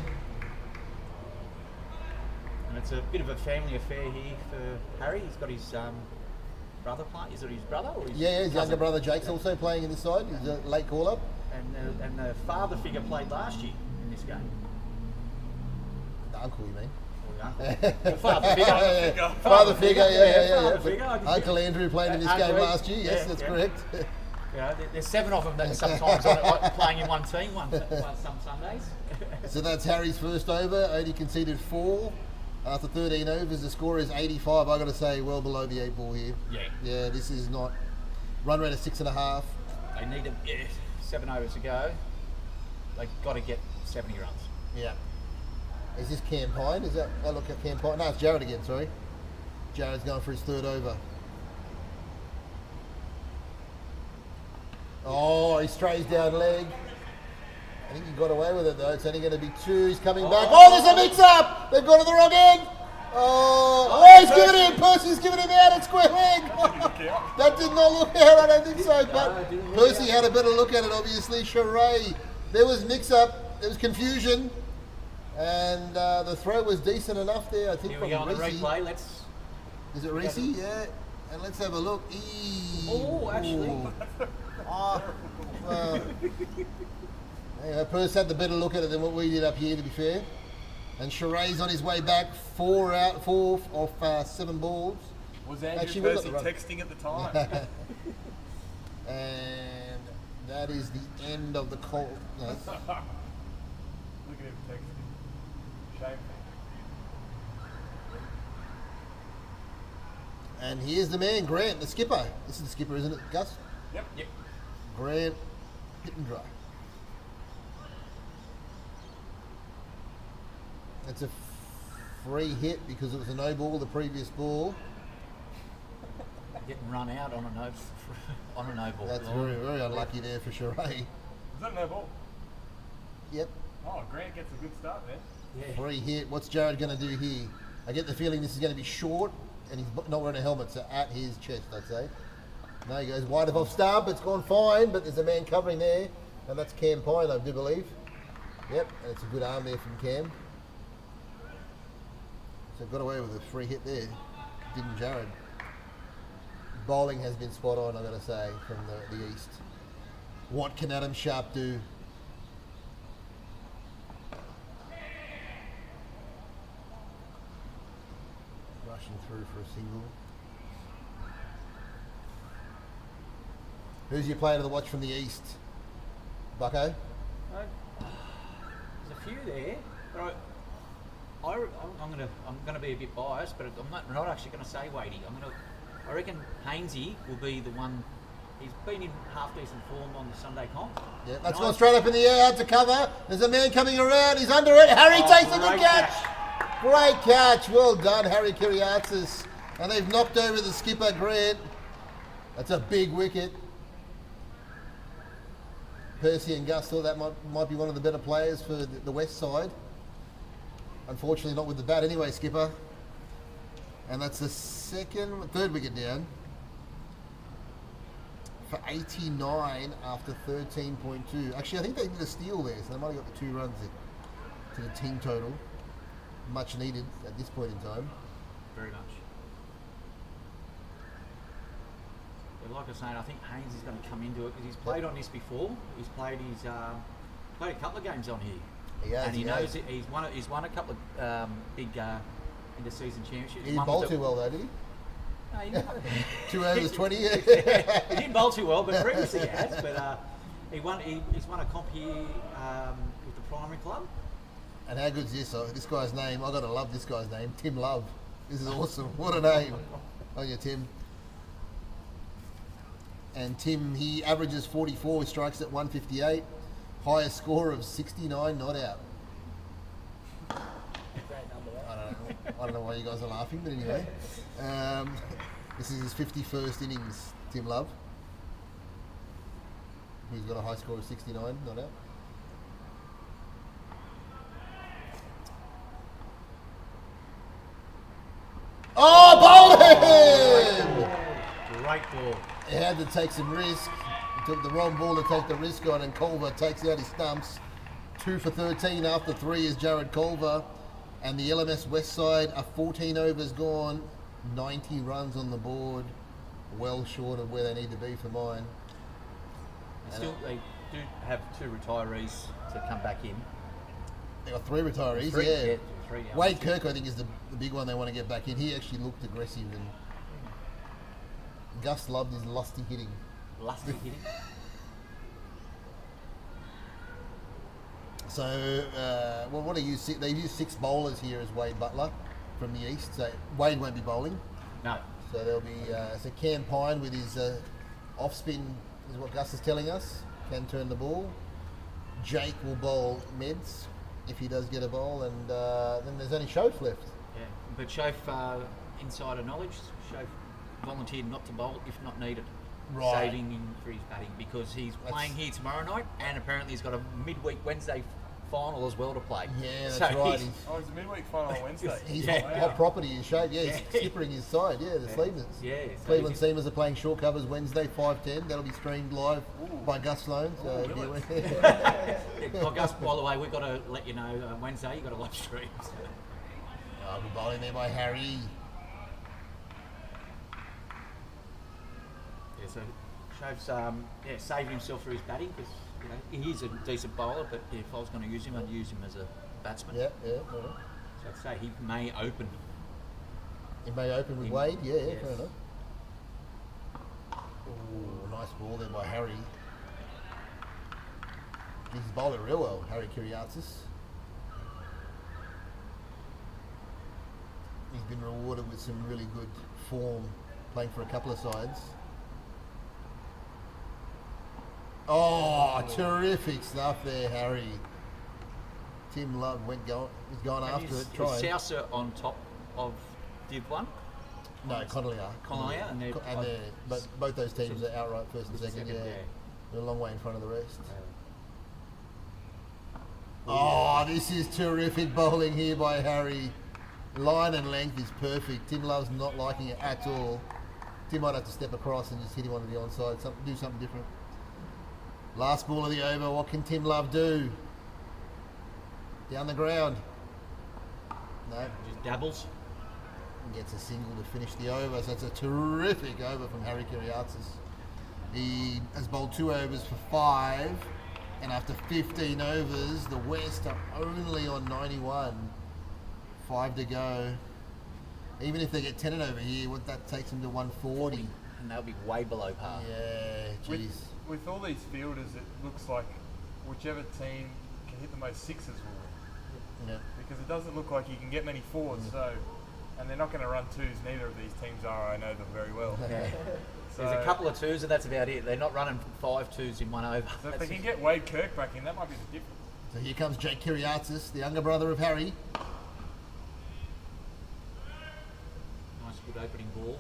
And it's a bit of a family affair here for Harry. He's got his brother playing. Is it his brother or his Yeah, his cousin? younger brother Jake's also playing in this side. He's a late call-up. And the father figure played last year in this game. The uncle, you mean? Or the uncle. The father figure. Father figure, yeah. Father figure. I can Uncle see- Andrew played in this game Andrew, last year. Yes, yeah, that's yeah. correct. Yeah, there's 7 of them that sometimes on it, playing in one team, some Sundays. So that's Harry's first over. Only conceded 4. After 13 overs, the score is 85. I got to say, well below the 8 ball here. Yeah. Yeah, this is not. Run rate of 6.5. They need 7 overs to go. They've got to get 70 runs. Yeah. Is this Cam Pine? Is that? I look at Cam Pine. No, it's Jared again. Sorry. Jared's going for his third over. Oh, he strays down leg. I think he got away with it though. It's only going to be 2. He's coming back. Oh, there's a mix-up. They've gone to the wrong end. Oh, he's given him. Percy's given him out at square leg. That did not look out. I don't think so. But Percy had a better look at it. Obviously, Sheree. There was mix-up. There was confusion, and the throw was decent enough there. I think Here from we go on the Reese. replay. Let's. Is it Reese? Yeah. And let's have a look. Oh, actually. Oh, well. Anyway, Percy had the better look at it than what we did up here, to be fair. And Sheree's on his way back, 4 off 7 balls. Was Andrew Actually, we've got Percy the run. texting at the time? And that is the end of the call. No, Look at him texting. Shameful. and here's the man, Grant, the skipper. This is the skipper, isn't it, Gus? Yep. Grant, hit and dry. It's a free hit because it was a no ball the previous ball. Getting run out on a no ball. That's very, very unlucky there for Sheree. Is that no ball? Yep, Oh, Grant gets a good start there. Yeah. free hit. What's Jared going to do here? I get the feeling this is going to be short, and he's not wearing a helmet, so at his chest, I'd say. No, he goes wide of off stump. It's gone fine, but there's a man covering there, and that's Cam Pine, I do believe. Yep, and it's a good arm there from Cam. So got away with a free hit there, didn't Jared? Bowling has been spot on, I've got to say, from the east. What can Adam Sharp do? Rushing through for a single. Who's your player to the watch from the east? Bucko? There's a few there, but I'm gonna be a bit biased, but I'm not actually gonna say Wadey. I reckon Hainsey will be the one. He's been in half decent form on the Sunday comp. Yeah, that's gone straight up in the air, out to cover. There's a man coming around. He's under it. Harry takes a good great catch. Great catch. Well done, Harry Kiriatis. And they've knocked over the skipper, Grant. That's a big wicket. Percy and Gus thought that might be one of the better players for the west side. Unfortunately, not with the bat anyway, skipper. And that's the third wicket down. For 89 after 13.2. Actually, I think they did a steal there, so they might have got the 2 runs in. to the team total. Much needed at this point in time. Very much. But like I was saying, I think Haynes is going to come into it because he's played on this before. He's played played a couple of games on here. He has, and he he knows has. it. He's won a couple of big interseason championships. He didn't One bowl with too well though, did he? No, he didn't. 2 overs 20. He didn't bowl too well, but previously he has. But he's won a comp here with the primary club. And how good is this? This guy's name, I gotta love this guy's name, Tim Love. This is awesome. What a name. Oh yeah, Tim. And Tim, he averages 44, he strikes at 158. Highest score of 69 not out. I don't know why you guys are laughing, but anyway. This is his 51st innings, Tim Love. Who's got a high score of 69 not out. Oh, bowled him! Great ball. He had to take some risk. He took the wrong ball to take the risk on, and Culver takes out his stumps. 2 for 13 after 3 is Jared Culver. And the LMS West side are 14 overs gone, 90 runs on the board. Well short of where they need to be for mine. Still, they do have 2 retirees to come back in. They got 3 retirees, Three, yeah. three, yeah. Wade Kirk, I think, is the big one they want to get back in. He actually looked aggressive, and Gus loved his lusty hitting. Lusty hitting. So, well, what do you see? They use 6 bowlers here as Wade Butler from the east. So Wade won't be bowling. No. So there'll be so Cam Pine with his off spin is what Gus is telling us. Can turn the ball. Jake will bowl Meds if he does get a bowl, and then there's only Shoaf left. Yeah, but Shoaf, insider knowledge, Shoaf volunteered not to bowl if not needed. Right. Saving him for his batting because he's playing here tomorrow night, and apparently he's got a midweek Wednesday final as well to play. Yeah, that's So right. he's- Oh, it's a midweek final on Wednesday. He's Yeah. hot property in shape. Yeah, Yeah. he's skippering his side. Yeah, the Sleevers. Yeah, so Cleveland he's- Seamers are playing short covers Wednesday, 5:10. That'll be streamed live by Gus Sloan. So Oh, Gus, by the way, we've got to let you know Wednesday you've got to live stream. So. Oh, good bowling there by Harry. Yeah, so Shoaf's saving himself for his batting because he is a decent bowler, but if I was going to use him, I'd use him as a batsman. Yeah. So I'd say he may open. He may open with He- Wade. Yeah, yes. fair enough. Ooh, nice ball there by Harry. He's bowled it real well, Harry Kiriatsis. He's been rewarded with some really good form playing for a couple of sides. Oh, terrific stuff there, Harry. Tim Love was going after it, trying. Is Souser on top of Div 1? No, Connolly are. Connolly are, and they're- but both those teams are outright first and second. Yeah, they're a long way in front of the rest. Oh, this is terrific bowling here by Harry. Line and length is perfect. Tim Love's not liking it at all. Tim might have to step across and just hit him onto the onside. Do something different. Last ball of the over. What can Tim Love do? Down the ground. No. Just dabbles. Gets a single to finish the over. So it's a terrific over from Harry Kiriatsis. He has bowled 2 overs for 5. And after 15 overs, the West are only on 91. 5 to go. Even if they get 10 and over here, what that takes them to 140. And they'll be way below par. Yeah, jeez. With all these fielders, it looks like whichever team can hit the most sixes will win. Yeah. Because it doesn't look like you can get many fours, so, and they're not going to run twos, neither of these teams are, I know them very well. Yeah. So, There's a couple of twos, and that's about it. They're not running 5 twos in one over. so if That's they it. can get Wade Kirk back in, that might be the difference. So here comes Jake Kiriatsis, the younger brother of Harry. Nice, good opening ball.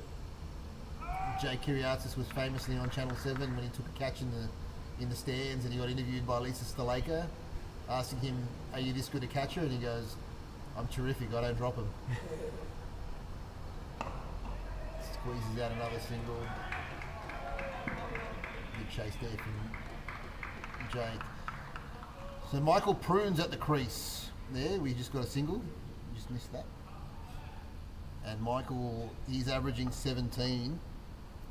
Jake Kiriatsis was famously on Channel 7 when he took a catch in the stands, and he got interviewed by Lisa Staleka, asking him, "Are you this good a catcher?" And he goes, "I'm terrific, I don't drop him." Squeezes out another single. Good chase there from Jake. So Michael Prune's at the crease. there. We just got a single. Just missed that. And Michael, he's averaging 17.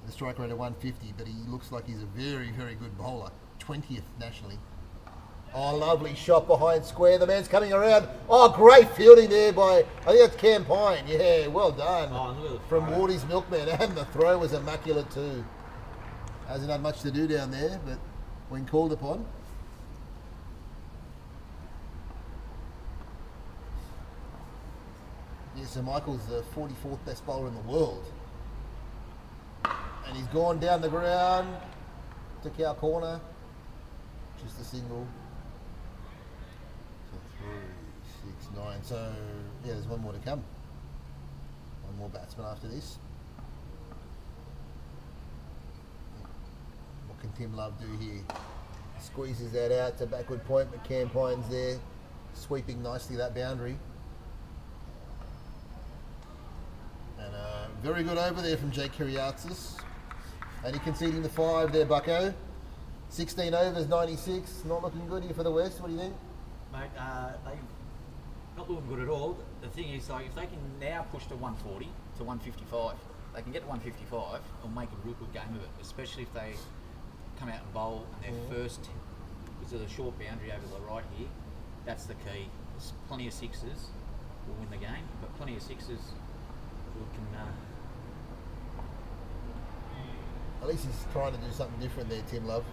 The strike rate of 150, but he looks like he's a very, very good bowler. 20th nationally. Oh, lovely shot behind square. The man's coming around. Oh, great fielding there by, I think that's Cam Pine. Yeah, well done. Oh, look at the From throw. Wardy's Milkman. And the throw was immaculate too. Hasn't had much to do down there, but when called upon. Yeah, so Michael's the 44th best bowler in the world. And he's gone down the ground. Took our corner. Just a single. So 3, 6, 9. So, yeah, there's one more to come. One more batsman after this. What can Tim Love do here? Squeezes that out to backward point, but Cam Pine's there. Sweeping nicely that boundary. And very good over there from Jake Kiriatsis. Only conceding the 5 there, Bucko. 16 overs, 96. Not looking good here for the West. What do you think? Mate, they not looking good at all. The thing is, like, if they can now push to 140 to 155, they can get to 155 and make a real good game of it. Especially if they come out and bowl and their first, because of the short boundary over the right here. That's the key. There's plenty of sixes will win the game, but plenty of sixes can. At least he's trying to do something different there, Tim Love.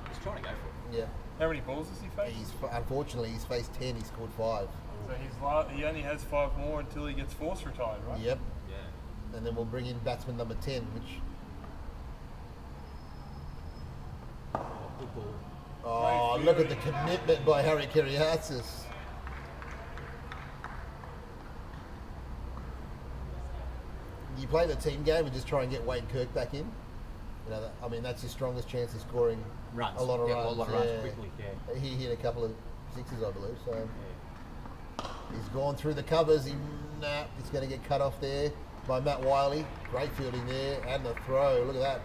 He's trying to go for it. Yeah. How many balls has he faced? Unfortunately, he's faced 10. He scored 5. So he only has 5 more until he gets force retired, right? Yep. Yeah. And then we'll bring in batsman number 10, which... Oh, good ball. Oh, Great look at the fielding. commitment by Harry Kiriatsis. You play the team game and just try and get Wade Kirk back in. You know, I mean, that's his strongest chance of scoring Runs. a lot of Yeah, runs. a lot of runs quickly, yeah. He hit a couple of sixes, I believe. So Yeah. he's gone through the covers. It's going to get cut off there by Matt Wiley. Great fielding there, and the throw. Look at that.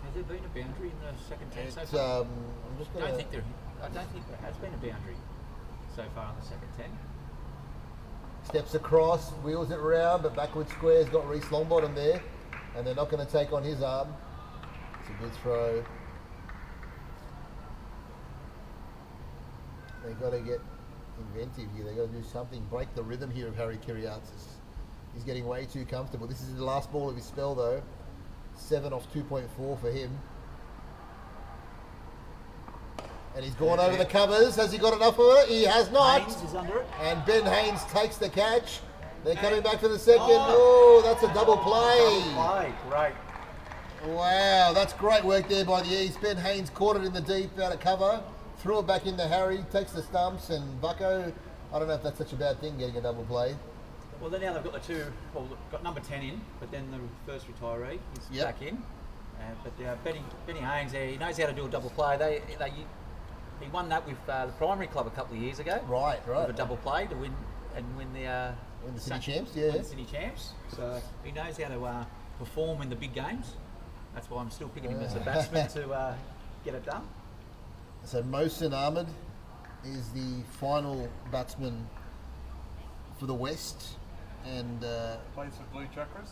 Has there been a boundary in the second 10 so It's, far? I'm just I going don't to... think there has been a boundary so far in the second 10. Steps across, wheels it round, but backward square's got Reece Longbottom there, and they're not going to take on his arm. It's a good throw. They got to get inventive here. They got to do something, break the rhythm here of Harry Kiriatsis. He's getting way too comfortable. This is the last ball of his spell, though. 7 off 2.4 for him. And he's gone over the covers. Has he got enough of it? He has not. Haynes is under it. And Ben Haynes takes the catch. They're coming back for the second. Oh, that's a double play. Play, great. Wow, that's great work there by the East. Ben Haynes caught it in the deep out of cover, threw it back into Harry, takes the stumps, and Bucko, I don't know if that's such a bad thing, getting a double play. Well, then now they've got the two, well, they've got number 10 in, but then the first retiree is Yep. back in. But Benny Haynes there, he knows how to do a double play. He won that with the primary club a couple of years ago. Right. With a double play to win the Win the city champs, win yeah. the city champs. So he knows how to perform in the big games. That's why I'm still picking him as a batsman to get it done. So Mohsin Ahmed is the final batsman for the West, and Plays for Blue Chakras.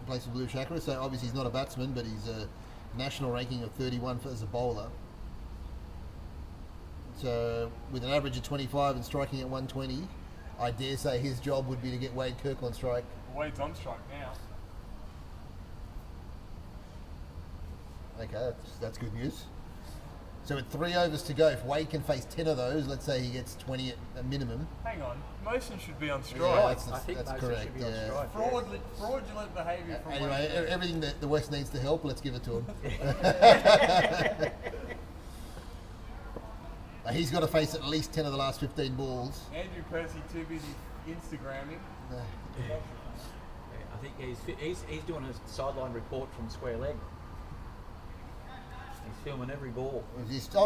plays for Blue Chakra. So obviously he's not a batsman, but he's a national ranking of 31 as a bowler. So with an average of 25 and striking at 120, I dare say his job would be to get Wade Kirk on strike. Wade's on strike now. Okay, that's good news. So with 3 overs to go, if Wade can face 10 of those, let's say he gets 20 at a minimum. Hang on, Motion should be on strike. Yeah, I think that's Moses correct. should be on Yeah. strike. Fraudulent behaviour from Anyway, Wade Kirk. everything that the West needs to help, let's give it to him. He's got to face at least 10 of the last 15 balls. Andrew Percy too busy Instagramming. I think he's doing a sideline report from square leg. He's filming every ball.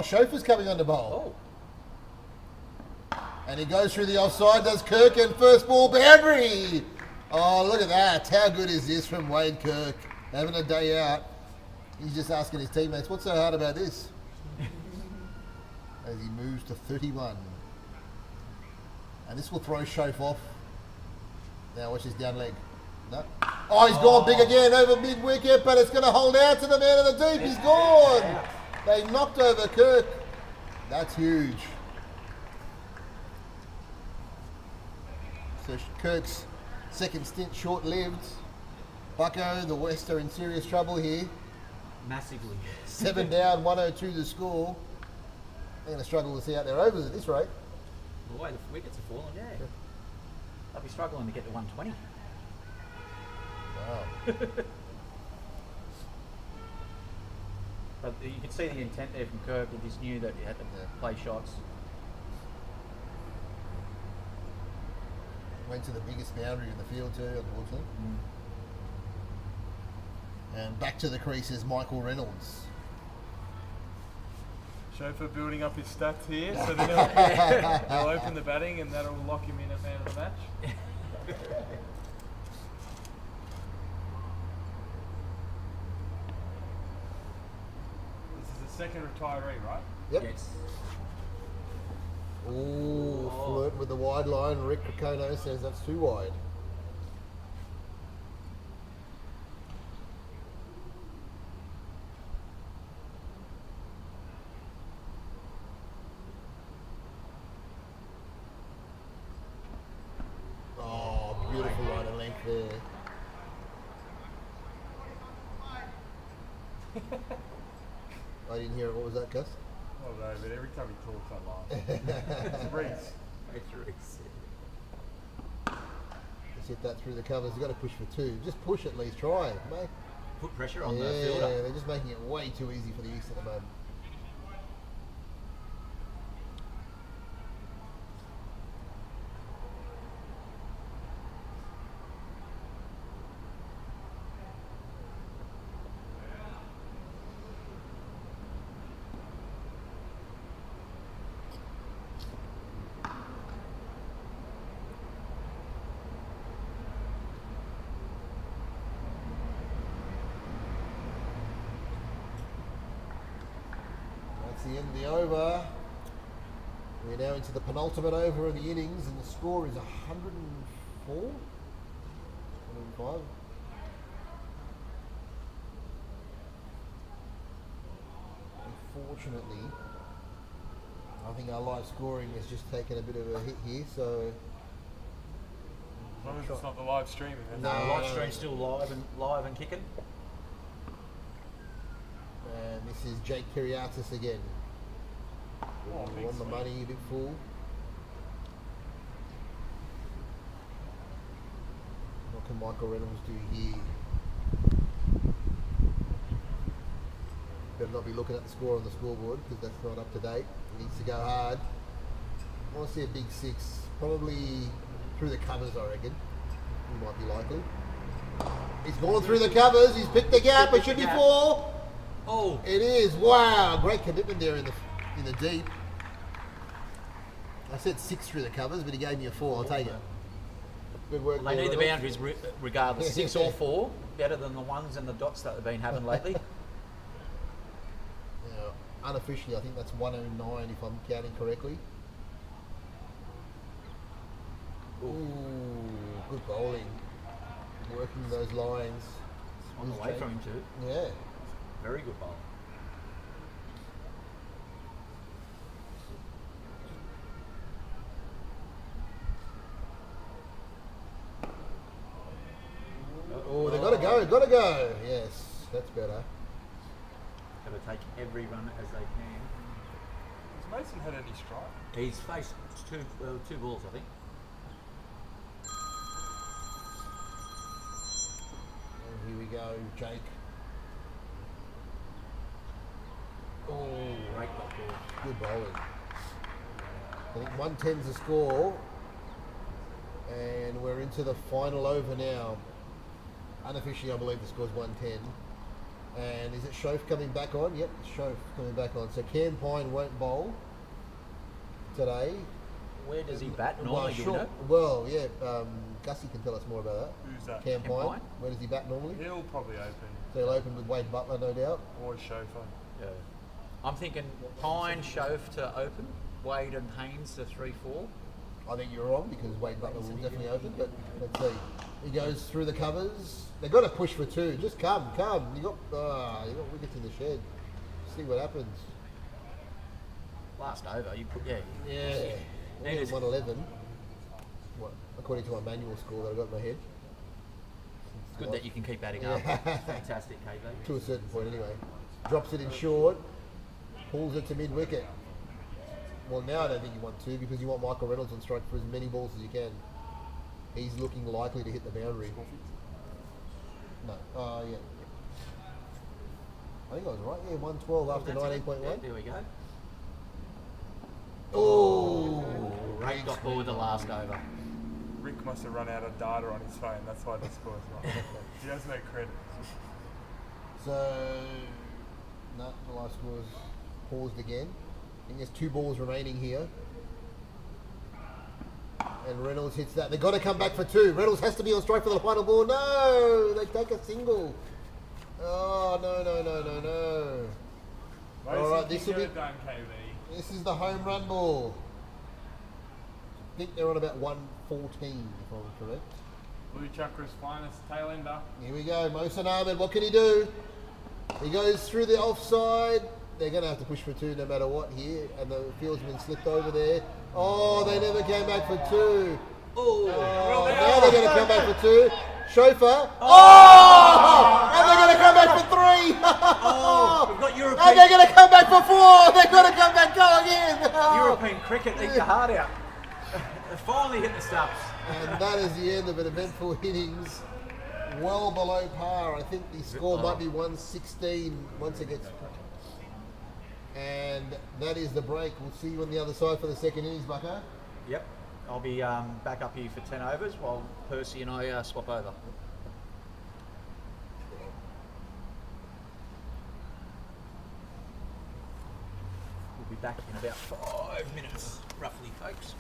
Chauffeur's coming on the bowl. Oh, And he goes through the offside, does Kirk, and first ball boundary. Oh, look at that. How good is this from Wade Kirk? Having a day out. He's just asking his teammates, what's so hard about this? As he moves to 31. And this will throw Shoaf off. Now watch his down leg. No. Oh, he's gone big again over mid-wicket, but it's going to hold out to the man of the deep. He's gone. They knocked over Kirk. That's huge. So Kirk's second stint short-lived. Bucko, the West are in serious trouble here. Massively. 7 down, 102 to score. They're going to struggle to see out their overs at this rate. The way the wickets are falling, yeah. They'll be struggling to get to 120. Wow. But you could see the intent there from Kirk. He just knew that he had to play shots. Went to the biggest boundary in the field too, unfortunately. And back to the creases, Michael Reynolds. Chauffeur building up his stats here, so then he'll open the batting and that'll lock him in at man of the match. This is the second retiree, right? Yep. Yes. Ooh, flirt with the wide line. Rick Kono says that's too wide. Oh, beautiful line of length there. I didn't hear it. What was that, Gus? Oh no, but every time he talks I laugh. It's Reece. It's Reece. Let's hit that through the covers. You've got to push for 2. Just push at least. Try, mate. Put pressure on the Yeah, fielder. they're just making it way too easy for the East at the moment. That's the end of the over. We're now into the penultimate over of the innings, and the score is 104? 105? Unfortunately, I think our live scoring has just taken a bit of a hit here, so As long as it's not the live streaming. That's No. Live stream's still live and kicking. and this is Jake Kiriatis again. Oh, big On the swing. money, a bit full. What can Michael Reynolds do here? Better not be looking at the score on the scoreboard because that's not up to date. He needs to go hard. I want to see a big 6, probably through the covers, I reckon. He might be likely. He's gone through the covers. He's picked the gap. It should be 4. Oh, It is. Wow, great commitment there in the deep. I said 6 through the covers, but he gave me a 4. I'll take it. Good work. well, they there, need the Reynolds. boundaries regardless. 6 or 4, better than the ones and the dots that they've been having lately. Yeah, unofficially, I think that's 109 if I'm counting correctly. Ooh, good bowling. Working those lines. On the Was way Jake- from him too. Yeah. Very good bowl. Oh, they gotta go, gotta go. Yes, that's better. Got to take every run as they can. Has Mason had any strike? He's faced two balls, I think. And here we go, Jake. Oh, Great dot ball. good bowling. I think 110's the score. And we're into the final over now. Unofficially, I believe the score's 110. And is it Shoaf coming back on? Yep, it's Shoaf coming back on. So Cam Pine won't bowl today. Where does he bat Well, normally? Do we know? Well, yeah, Gussie can tell us more about that. Who's that? Cam Cam Pine. Pine? Where does he bat normally? He'll probably open. So he'll open with Wade Butler, no doubt. Or chauffeur. Yeah. I'm thinking Pine, Shove to open, Wade and Haynes to 3-4. I think you're wrong because Wade Butler will definitely open, but let's see. He goes through the covers. They've got to push for 2. Just come. You got wickets in the shed. See what happens. Last over, you put, yeah. Yeah. Needed. 111. What? According to my manual score that I got in my head. It's good that you can keep adding up. Fantastic, KB. To a certain point anyway. Drops it in short. Pulls it to mid-wicket. Well, now I don't think you want 2 because you want Michael Reynolds on strike for as many balls as you can. He's looking likely to hit the boundary. No. Yeah. I think I was right. Yeah, 112 after 19.1. Yeah, there we go. Oh! Ray got ball with the last over. Rick must have run out of data on his phone. That's why the score's right. He has no credit. So, no, the last was paused again. I think there's 2 balls remaining here. And Reynolds hits that. They've got to come back for 2. Reynolds has to be on strike for the final ball. No! They take a single. Oh, no. All right, this will be... done, KB. This is the home run ball. I think they're on about 114, if I'm correct. Blue Chakra's finest tail ender. Here we go. Mohsin Ahmed, what can he do? He goes through the offside. They're going to have to push for 2 no matter what here. And the fieldsman slipped over there. Oh, they never came back for 2. Oh, Now they're going to come back for 2. Chauffeur. Oh! And they're going to come back for 3. oh, we've got And European, they're going to come back for 4. They're going to come back, go again. European cricket, eat your heart out. They finally hit the stumps. And that is the end of an eventful innings. Well below par. I think the score might be 116 once it gets... And that is the break. We'll see you on the other side for the second innings, Bucko. Yep, I'll be back up here for 10 overs while Percy and I swap over. We'll be back in about 5 minutes, roughly, folks.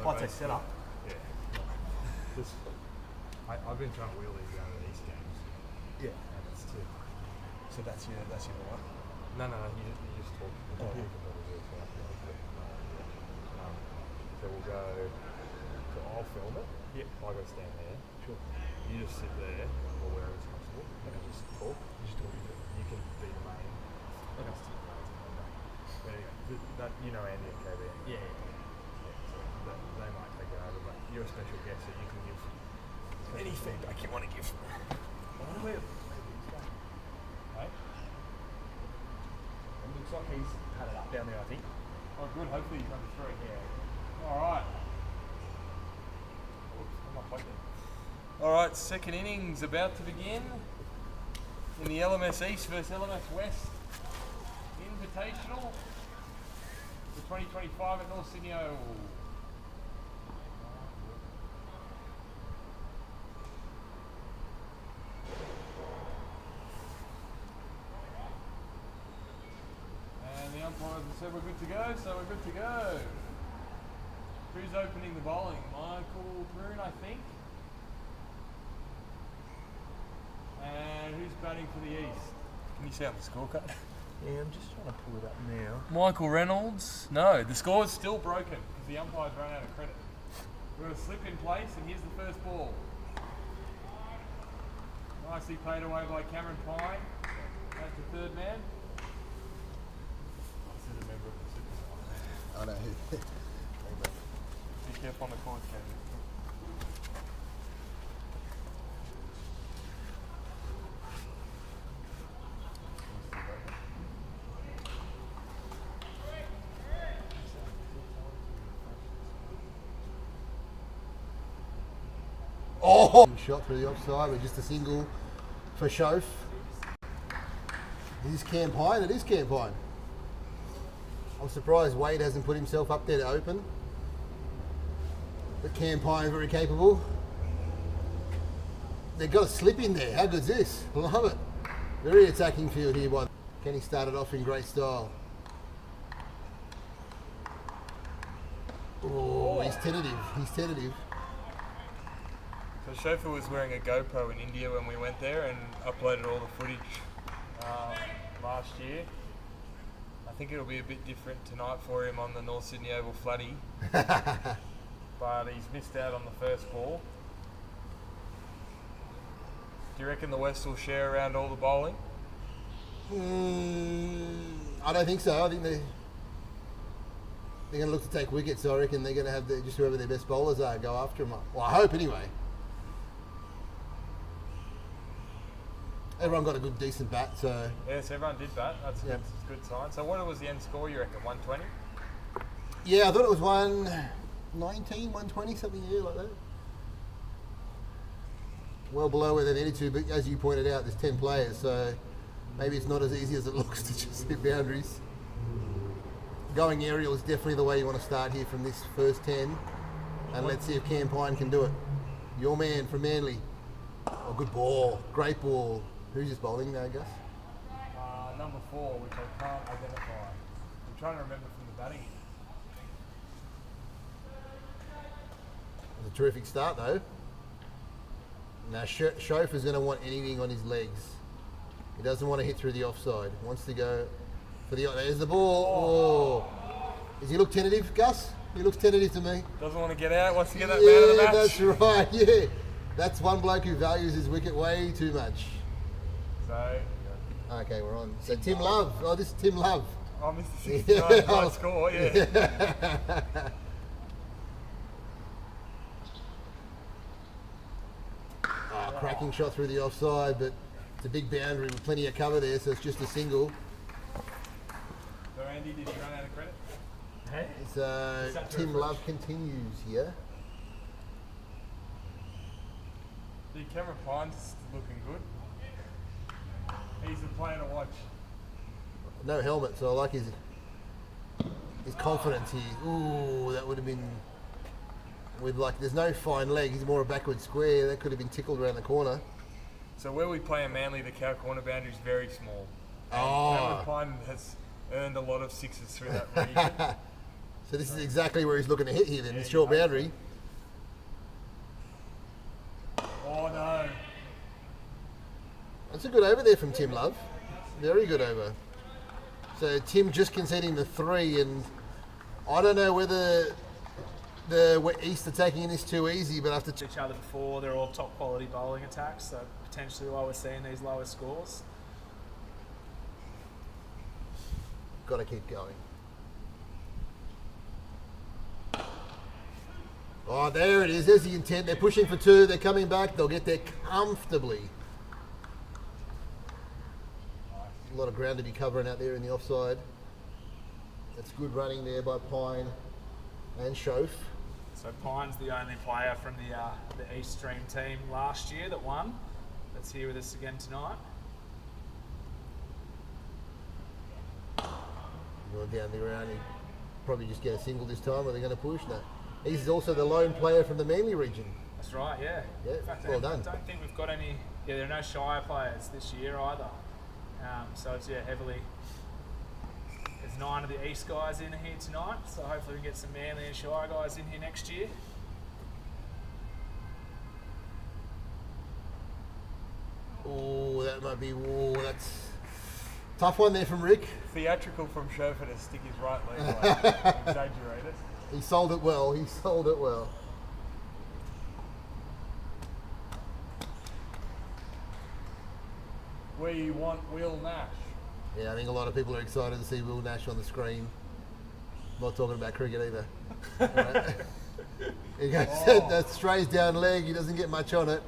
So I'd say basically- setup. Yeah. Just, I've been trying to wheel these out of the East games, Yeah. and it's too. So that's your one. No, you just talk. Oh, yeah. So we'll go. So I'll film it. Yeah. I got to stand there. Sure. You just sit there or wherever's comfortable, and just talk. Just talking to You can be the main. Okay. Just do the main thing. There you go. That, you know Andy and KB. Yeah. So they might take it over, but you're a special guest, so you can give Any feedback you want to give. Hey? It looks like he's had it up down there, I think. Oh, good. Hopefully he comes through. Yeah. All right. Oops, I'm not plugged in. All right, second innings about to begin in the LMS East versus LMS West Invitational for 2025 at North Sydney Oval. And the umpires have said we're good to go, so we're good to go. Who's opening the bowling? Michael Broon, I think. And who's batting for the East? Can you see on the scorecard? Yeah, I'm just trying to pull it up now. Michael Reynolds. No, the score's still broken because the umpires run out of credit. We've got a slip in place, and here's the first ball. Nicely played away by Cameron Pine. That's the third man. This is a member of the super side. I know. Be careful on the cords, Cameron. Oh! Shot through the offside with just a single for Shof. Is this Cam Pine? It is Cam Pine. I'm surprised Wade hasn't put himself up there to open. But Cam Pine is very capable. They've got a slip in there. How good's this? Love it. Very attacking field here by Kenny. Started off in great style. Oh, he's tentative. He's tentative. So Schofer was wearing a GoPro in India when we went there and uploaded all the footage last year. I think it'll be a bit different tonight for him on the North Sydney Oval flatty. But he's missed out on the first ball. Do you reckon the West will share around all the bowling? I don't think so. I think they're going to look to take wickets. So I reckon they're going to have just whoever their best bowlers are go after them. Well, I hope anyway. Everyone got a good, decent bat, so... Yes, everyone did bat. That's Yep. a good sign. So what was the end score, you reckon? 120? Yeah, I thought it was 119, 120, something here like that. Well below where they needed to, but as you pointed out, there's 10 players, so maybe it's not as easy as it looks to just hit boundaries. Going aerial is definitely the way you want to start here from this first 10, and let's see if Cam Pine can do it. Your man from Manly. Oh, good ball. Great ball. Who's just bowling now, Gus? Number 4, which I can't identify. I'm trying to remember from the batting. It was a terrific start, though. Now, Shof is going to want anything on his legs. He doesn't want to hit through the offside. He wants to go for the... There's the ball. Oh. Does he look tentative, Gus? He looks tentative to me. Doesn't want to get out, wants to get that man of the match. That's right, yeah. That's one bloke who values his wicket way too much. So, Okay, we're on. So Tim Love. Oh, this is Tim Love. I missed the 69 high score, yeah. Oh, cracking shot through the offside, but it's a big boundary with plenty of cover there, so it's just a single. So Andy, did he run out of credit? Hey? So Tim Love continues here. The Cameron Pine's looking good. He's a player to watch. No helmet, so I like his confidence here. Ooh, that would have been with there's no fine leg. He's more a backward square. That could have been tickled around the corner. So where we play in Manly, the cow corner boundary is very small. And Oh. Cameron Pine has earned a lot of sixes through that region. So this is exactly where he's looking to hit here then, the short boundary. Oh no. That's a good over there from Tim Love. Very good over. So Tim just conceding the 3, and I don't know whether the East are taking this too easy, but after Each other before, they're all top quality bowling attacks, so potentially why we're seeing these lower scores. got to keep going. Oh, there it is. There's the intent. They're pushing for 2. They're coming back. They'll get there comfortably. A lot of ground to be covering out there in the offside. That's good running there by Pine and Shoaf. So Pine's the only player from the East Stream team last year that won. That's here with us again tonight. Going down the ground, he probably just get a single this time. Are they going to push? No. He's also the lone player from the Manly region. That's right, yeah. Yeah, In fact, well done. I don't think we've got any. Yeah, there are no Shire players this year either. So it's heavily. There's 9 of the East guys in here tonight. So hopefully we can get some Manly and Shire guys in here next year. Oh, that might be. Oh, that's tough one there from Rick. Theatrical from Chauffeur to stick his right leg away. Exaggerated. He sold it well. He sold it well. We want Will Nash. Yeah, I think a lot of people are excited to see Will Nash on the screen. I'm not talking about cricket either. Right. He goes, that strays down leg. He doesn't get much on it.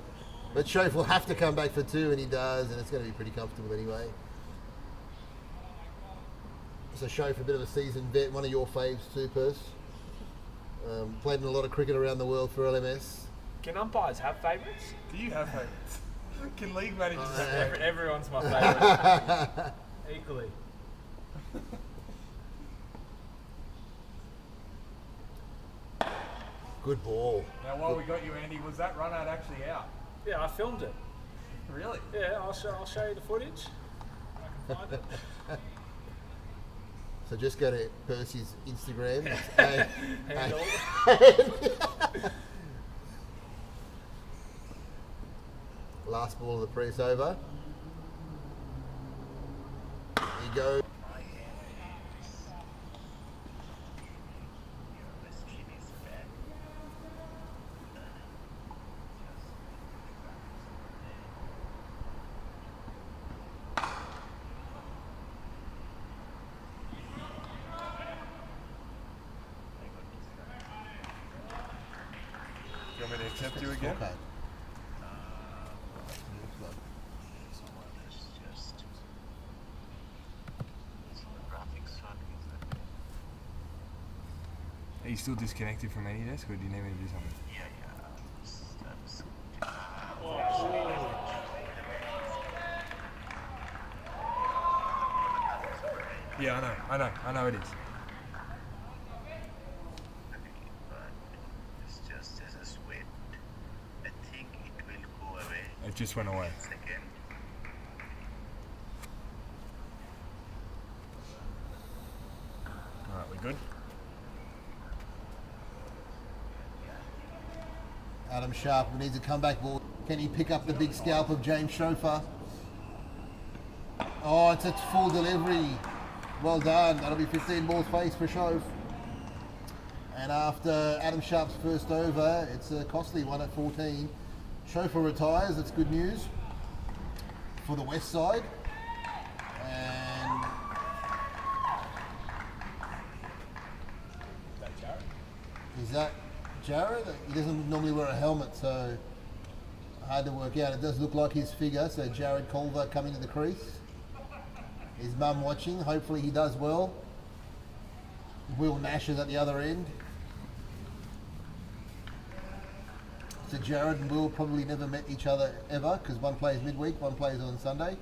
But Shoaf will have to come back for 2, and he does, and it's going to be pretty comfortable anyway. So Shoaf, a bit of a seasoned vet, one of your faves too, Perce. Played in a lot of cricket around the world for LMS. Can umpires have favourites? Do you have favourites? Can league managers have favourites? Everyone's my favourite. Equally. Good ball. Now, while we got you, Andy, was that run out actually out? Yeah, I filmed it. Really? Yeah, I'll show you the footage. I can find it. So just go to Percy's Instagram. Handle. Last ball of the press over. There you go. Do you want me to accept you again? Okay. Are you still disconnected from AnyDesk, or do you need me to do something? Yeah, I know it is. It just went away. Alright, we good? Adam Sharp needs a comeback ball. Can he pick up the big scalp of James Chauffeur? Oh, it's a full delivery. Well done. That'll be 15 balls face for Chauffeur. And after Adam Sharp's first over, it's a costly one at 14. Chauffeur retires. That's good news for the West side. And is that Jared? He doesn't normally wear a helmet, so hard to work out. It does look like his figure. So Jared Culver coming to the crease. His mum watching. Hopefully he does well. Will Nash is at the other end. So Jared and Will probably never met each other ever, because one plays midweek, one plays on Sunday.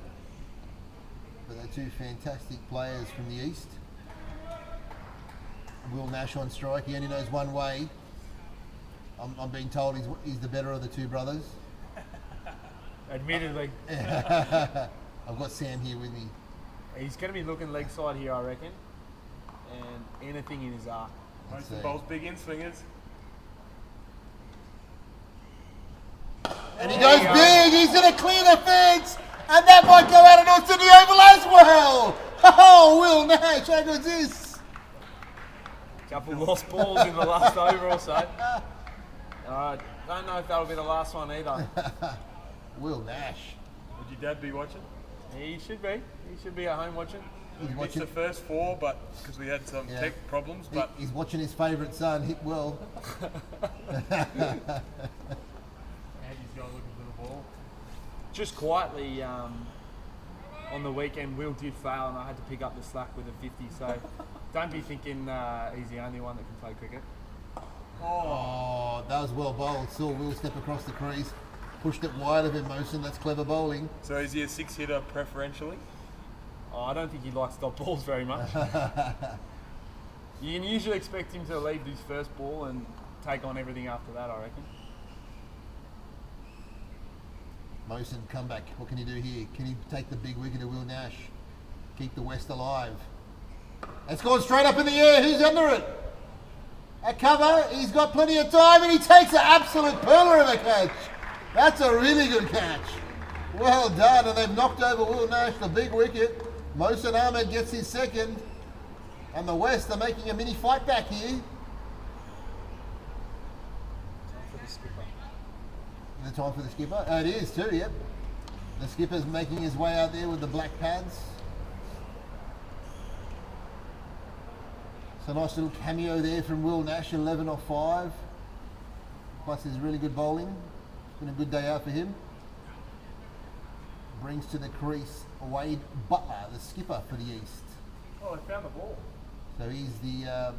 But they're 2 fantastic players from the East. Will Nash on strike. He only knows one way. I'm being told he's the better of the 2 brothers. Admittedly. I've got Sam here with me. He's going to be looking leg side here, I reckon. And anything in his arc. Most of bowls big in swingers. And he goes big. He's going to clear the fence. And that might go out and onto the oval as well. Oh, Will Nash, how good's this? Couple lost balls in the last over or so. Don't know if that'll be the last one either. Will Nash. Would your dad be watching? He should be. He should be at home watching. He's Missed watching, the first 4, but because we had some tech problems. But he's watching his favourite son hit well. Andy's going looking for the ball. Just quietly, on the weekend, Will did fail and I had to pick up the slack with a 50. So don't be thinking he's the only one that can play cricket. Oh, that was well bowled. Saw Will step across the crease. Pushed it wide of him, Mosen. That's clever bowling. So is he a 6-hitter preferentially? Oh, I don't think he likes stop balls very much. You can usually expect him to leave his first ball and take on everything after that, I reckon. Mosen, come back. What can he do here? Can he take the big wicket of Will Nash? Keep the West alive. It's gone straight up in the air. Who's under it? At cover. He's got plenty of time and he takes an absolute pearler of a catch. That's a really good catch. Well done. And they've knocked over Will Nash, the big wicket. Mohsin Ahmed gets his second. And the West are making a mini fight back here. The time for the skipper? Oh, it is too, yep. The skipper's making his way out there with the black pads. So nice little cameo there from Will Nash, 11 off 5. Plus his really good bowling. It's been a good day out for him. Brings to the crease Wade Butler, the skipper for the East. Oh, they found the ball. So he's the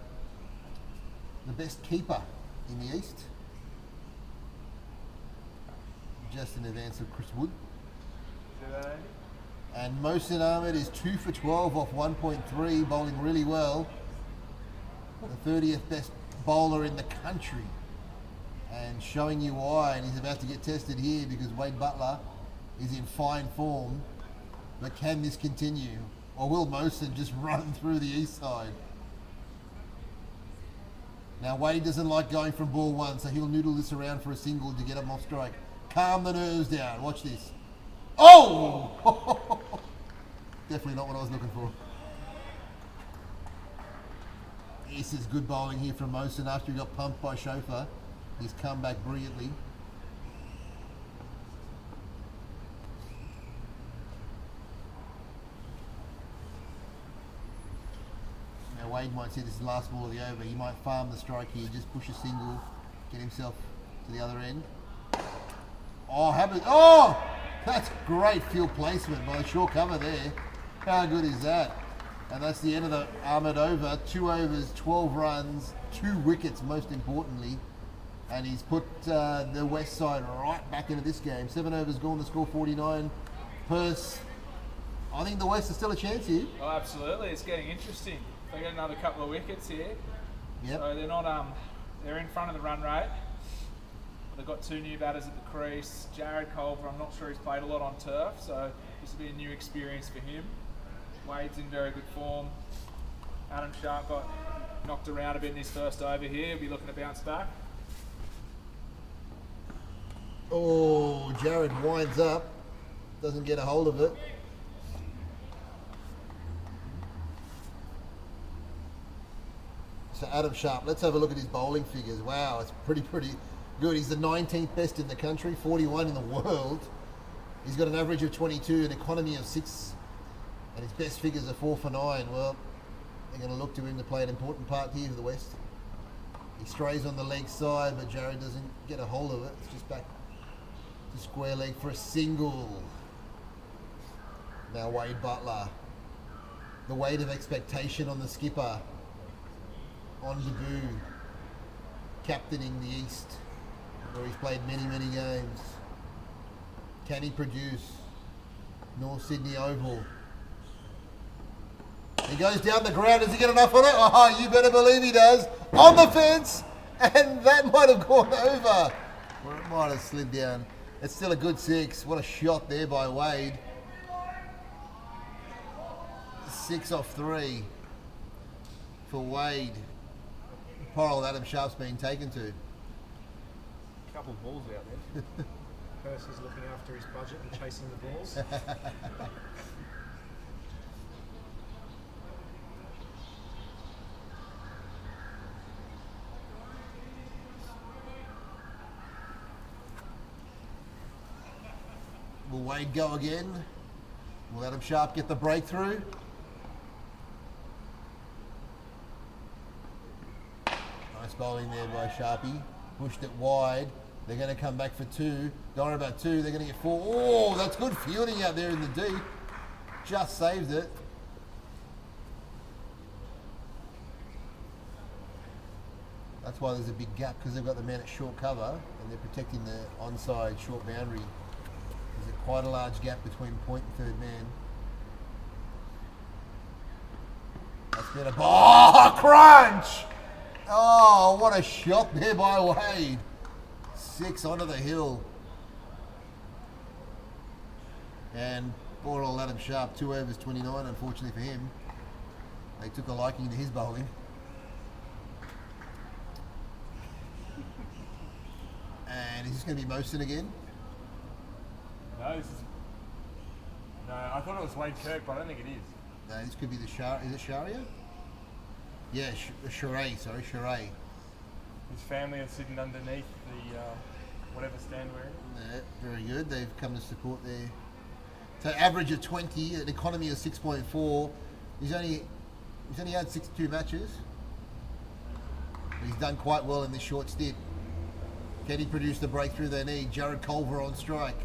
best keeper in the East. Just in advance of Chris Wood. See that, Andy? And Mohsin Ahmed is 2 for 12 off 1.3, bowling really well. The 30th best bowler in the country. And showing you why, and he's about to get tested here because Wade Butler is in fine form. But can this continue? Or will Mohsin just run through the east side? Now Wade doesn't like going from ball 1, so he'll noodle this around for a single to get him off strike. Calm the nerves down. Watch this. Oh! Definitely not what I was looking for. This is good bowling here from Mohsin after he got pumped by Chauffeur. He's come back brilliantly. Now Wade might see this is the last ball of the over. He might farm the strike here, just push a single, get himself to the other end. Oh, that's great field placement by the short cover there. How good is that? And that's the end of the Ahmed over. 2 overs, 12 runs, 2 wickets most importantly. And he's put the West side right back into this game. 7 overs gone to score 49. Purse, I think the West is still a chance here. Oh, absolutely. It's getting interesting. They get another couple of wickets here. Yep. So they're not, they're in front of the run rate. They've got 2 new batters at the crease. Jared Culver, I'm not sure he's played a lot on turf, so this will be a new experience for him. Wade's in very good form. Adam Sharp got knocked around a bit in his first over here. He'll be looking to bounce back. Oh, Jared winds up. Doesn't get a hold of it. So Adam Sharp, let's have a look at his bowling figures. Wow, it's pretty good. He's the 19th best in the country, 41 in the world. He's got an average of 22, an economy of 6, and his best figures are 4 for 9. Well, they're going to look to him to play an important part here for the West. He strays on the leg side, but Jared doesn't get a hold of it. It's just back to square leg for a single. Now Wade Butler. The weight of expectation on the skipper. On debut. Captaining the East, where he's played many games. Can he produce? North Sydney Oval. He goes down the ground. Does he get enough on it? Oh, you better believe he does. On the fence. And that might have gone over. Or it might have slid down. It's still a good 6. What a shot there by Wade. 6 off 3 for Wade. poor old Adam Sharp's been taken to. A couple of balls out there. Percy's looking after his budget and chasing the balls. Will Wade go again? Will Adam Sharp get the breakthrough? Nice bowling there by Sharpie. Pushed it wide. They're going to come back for 2. Don't worry about 2. They're going to get 4. Oh, that's good fielding out there in the deep. Just saved it. That's why there's a big gap, because they've got the man at short cover and they're protecting the onside short boundary. There's quite a large gap between point and third man. That's been a ball. Oh, crunch! Oh, what a shot there by Wade. 6 onto the hill. And poor old Adam Sharp, 2 overs 29, unfortunately for him. They took a liking to his bowling. And is this going to be Mosen again? No, this is. No, I thought it was Wade Kirk, but I don't think it is. No, this could be the is it Sharia? Yeah, Sharay, sorry, Sharay. His family are sitting underneath the whatever stand we're in. Yeah, very good. They've come to support their. So average of 20, an economy of 6.4. He's only had 62 matches. But he's done quite well in this short stint. Can he produce the breakthrough they need? Jared Culver on strike.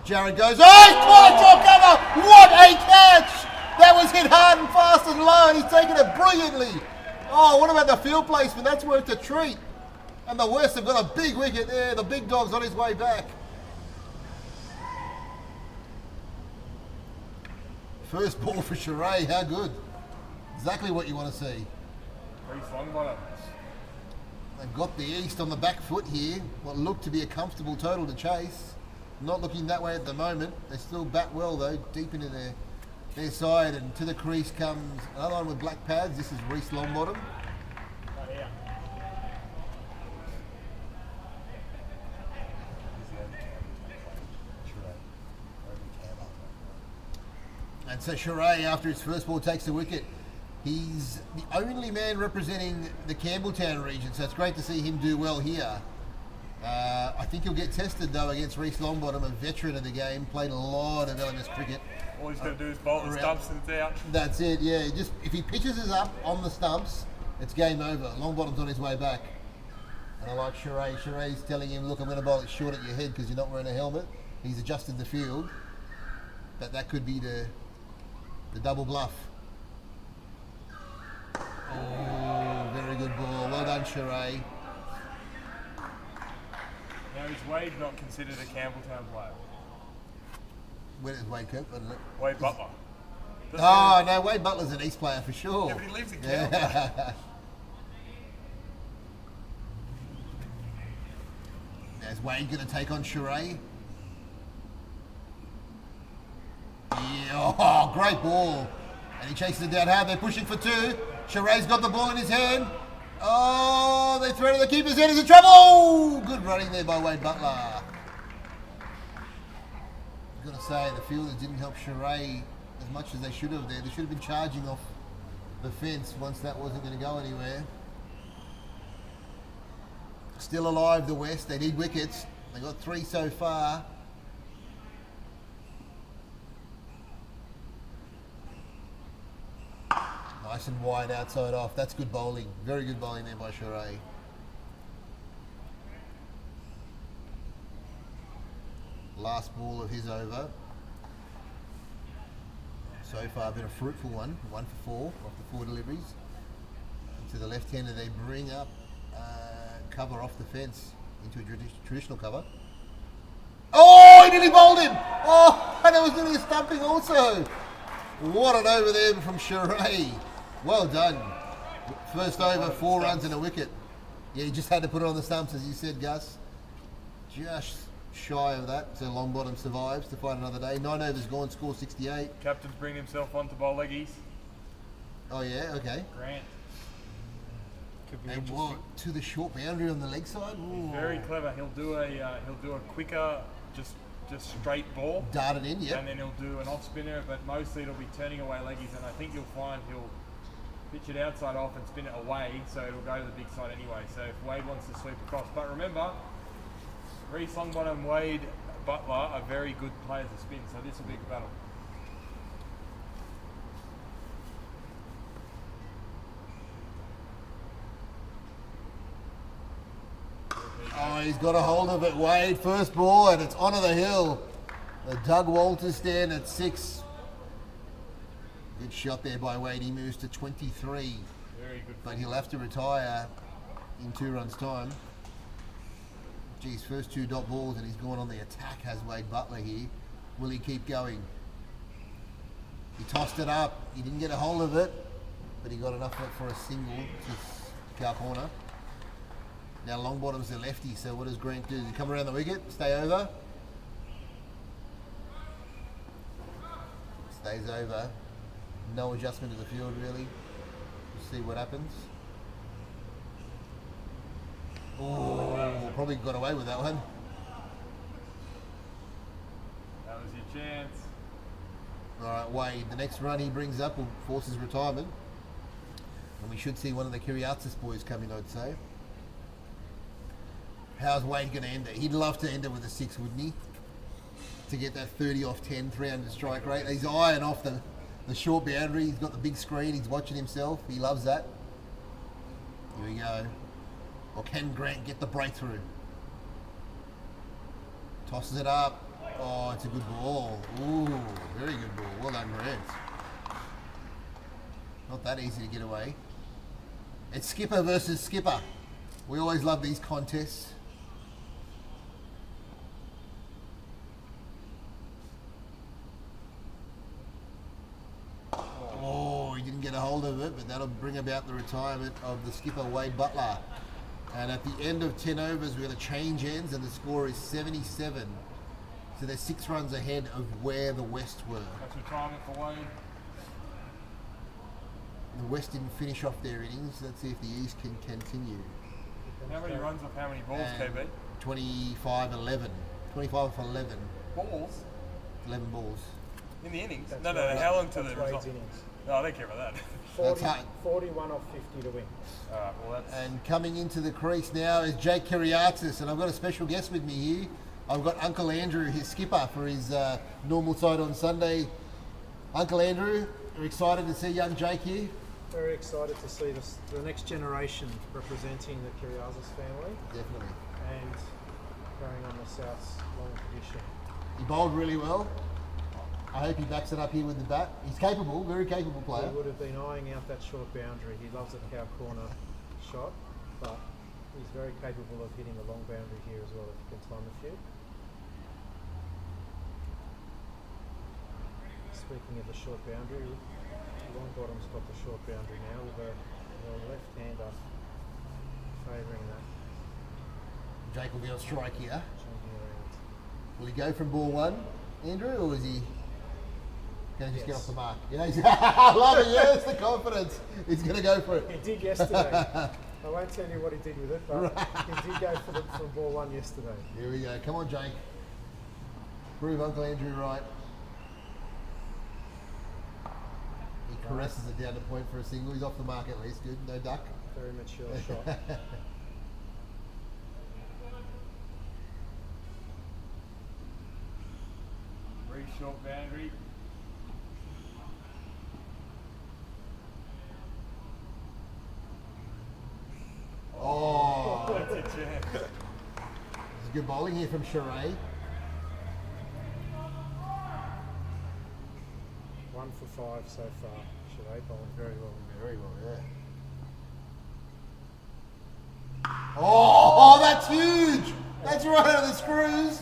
Jared goes, oh, he's twice short cover! What a catch! That was hit hard and fast and low, and he's taken it brilliantly. Oh, what about the field placement? That's worth a treat. And the West have got a big wicket there. The big dog's on his way back. First ball for Sharay, how good. Exactly what you want to see. Reece Longbottom. They've got the East on the back foot here. What looked to be a comfortable total to chase. Not looking that way at the moment. They still bat well though, deep into their side, and to the crease comes another one with black pads. This is Reece Longbottom. Oh, yeah. And so Sharay, after his first ball, takes the wicket. He's the only man representing the Campbelltown region, so it's great to see him do well here. I think he'll get tested though against Reece Longbottom, a veteran of the game, played a lot of LMS cricket. All he's got to do is bowl the stumps and it's out. That's it, yeah. Just if he pitches us up on the stumps, it's game over. Longbottom's on his way back. And I like Sharay. Sharay's telling him, look, I'm going to bowl it short at your head because you're not wearing a helmet. He's adjusted the field. But that could be the double bluff. Oh, very good ball. Well done, Sharay. Now, is Wade not considered a Campbelltown player? Where is Wade Kirk? Wade Butler. Oh, no, Wade Butler's an East player for sure. Yeah, but he lives in Campbelltown. Now, is Wade going to take on Sharay? Yeah, oh, great ball. And he chases it down hard. They're pushing for 2. Sharay's got the ball in his hand. Oh, they throw it to the keeper's head. He's in trouble. Oh, good running there by Wade Butler. I've got to say, the fielders didn't help Sharay as much as they should have there. They should have been charging off the fence once that wasn't going to go anywhere. Still alive, the West. They need wickets. They got 3 so far. Nice and wide outside off. That's good bowling. Very good bowling there by Sharay. Last ball of his over. So far been a fruitful one. 1 for 4 off the 4 deliveries. And to the left-hander they bring up cover off the fence into a traditional cover. Oh, he nearly bowled him! Oh, and it was nearly a stumping also. What an over there from Sharay. Well done. First over, 4 runs and a wicket. Yeah, he just had to put it on the stumps, as you said, Gus. Just shy of that, so Longbottom survives to fight another day. 9 overs gone, score 68. Captain's bringing himself on to bowl leggies. Oh yeah, okay. Grant. could be And interesting. what, to the short boundary on the leg side? Ooh. Very clever. He'll do a quicker, just straight ball, Dart it in, yep. and then he'll do an off spinner. But mostly it'll be turning away leggies, and I think you'll find he'll pitch it outside off and spin it away, so it'll go to the big side anyway. So if Wade wants to sweep across, but remember, Reece Longbottom, Wade, Butler are very good players to spin, so this will be a battle. Oh, he's got a hold of it, Wade. First ball, and it's onto the hill. The Doug Walters stand at 6. Good shot there by Wade. He moves to 23. Very good. But he'll have to retire in 2 runs' time. Geez, first 2 dot balls, and he's gone on the attack, has Wade Butler here. Will he keep going? He tossed it up. He didn't get a hold of it, but he got enough for a single to cow corner. Now Longbottom's the lefty, so what does Grant do? Does he come around the wicket, stay over? Stays over. No adjustment to the field really. We'll see what happens. Oh, probably got away with that one. That was your chance. All right, Wade, the next run he brings up will force his retirement. And we should see one of the Kiriatis boys come in, I'd say. How's Wade going to end it? He'd love to end it with a 6, wouldn't he? To get that 30 off 10, 300 strike rate. He's eyeing off the short boundary. He's got the big screen. He's watching himself. He loves that. Here we go. Or can Grant get the breakthrough? Tosses it up. Oh, it's a good ball. Ooh, very good ball. Well done, Grant. Not that easy to get away. It's skipper versus skipper. We always love these contests. Oh, he didn't get a hold of it, but that'll bring about the retirement of the skipper, Wade Butler. And at the end of 10 overs, we're going to change ends, and the score is 77. So they're 6 runs ahead of where the West were. That's retirement for Wade. The West didn't finish off their innings. Let's see if the East can continue. How many runs off how many balls, And KB? 25-11. 25 for 11. Balls? 11 balls. In the innings? That's No, right. how long to That's the Wade's result? innings. No, I don't care about that. 40, hard. 41 off 50 to win. Alright, well that's... And coming into the crease now is Jake Kiriatis, and I've got a special guest with me here. I've got Uncle Andrew, his skipper, for his normal side on Sunday. Uncle Andrew, are you excited to see young Jake here? Very excited to see the next generation representing the Kiriazis family Definitely. and carrying on the South's long tradition. He bowled really well. I hope he backs it up here with the bat. He's capable, very capable player. He would have been eyeing out that short boundary. He loves a cow corner shot, but he's very capable of hitting the long boundary here as well if he can time a few. Speaking of the short boundary, Longbottom's got the short boundary now with a left-hander favouring that, Jake will be on strike here. changing around. Will he go from ball 1, Andrew, or is he going to just get Yes. off the mark? Yeah, I love it. Yes, the confidence. He's going to go for it. He did yesterday. I won't tell you what he did with it, but he did go for ball 1 yesterday. Here we go. Come on, Jake. Prove Uncle Andrew right. He caresses it down to point for a single. He's off the mark at least. Good. No duck. Very mature shot. Very short boundary. Oh, That's a chance. this is good bowling here from Sheree. 1 for 5 so far. Sheree bowling very well. Very well, yeah. Oh, that's huge! That's right out of the screws.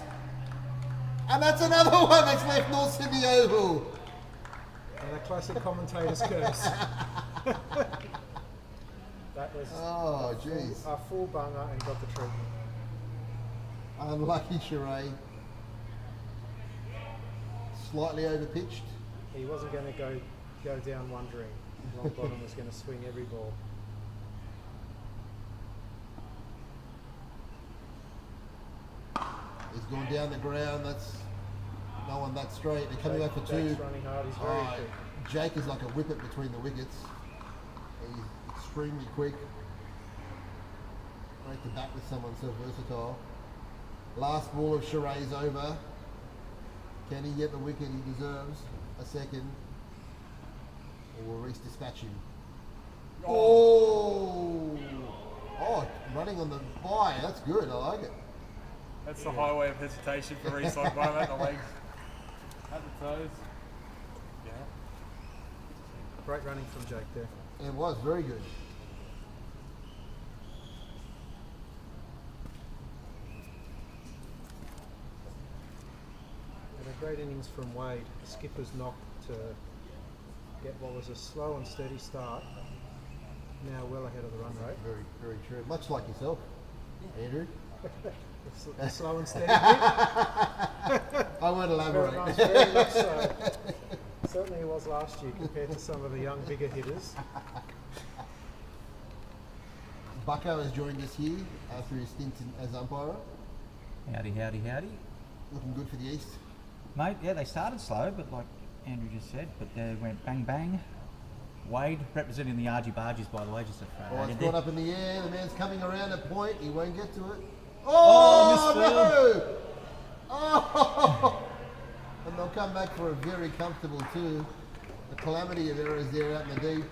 And that's another one that's left North Sydney Oval. And a classic commentator's curse. That was Oh, jeez. a full bunger and got the treatment. Unlucky Sheree. Slightly overpitched. He wasn't going to go down wondering. Longbottom was going to swing every ball. He's gone down the ground. That's no one that straight. They're coming out for two. Jake's running hard. He's very quick. Jake is like a whippet between the wickets. He's extremely quick. Great to bat with someone so versatile. Last ball of Sheree's over. Can he get the wicket he deserves? A second. Or will Reese dispatch him? Oh! Oh, running on the bye. That's good. I like it. That's the highway of hesitation for Reese like one at the legs. At the toes. Yeah. Great running from Jake there. It was very good. And a great innings from Wade. Skipper's knock to get what was a slow and steady start. Now well ahead of the run rate. Very, very true. Much like yourself, Andrew. The slow and steady bit. I won't Very elaborate. nice, very much so. Certainly he was last year compared to some of the young, bigger hitters. Bucko has joined us here after his stint as umpire. Howdy, howdy, howdy. Looking good for the East. Mate, yeah, they started slow, but like Andrew just said, but they went bang bang. Wade, representing the Argy Bargies, by the way, just a Oh, it's added gone there. up in the air. The man's coming around at point. He won't get to it. Oh, no! Oh! And they'll come back for a very comfortable two. A calamity of errors there out in the deep.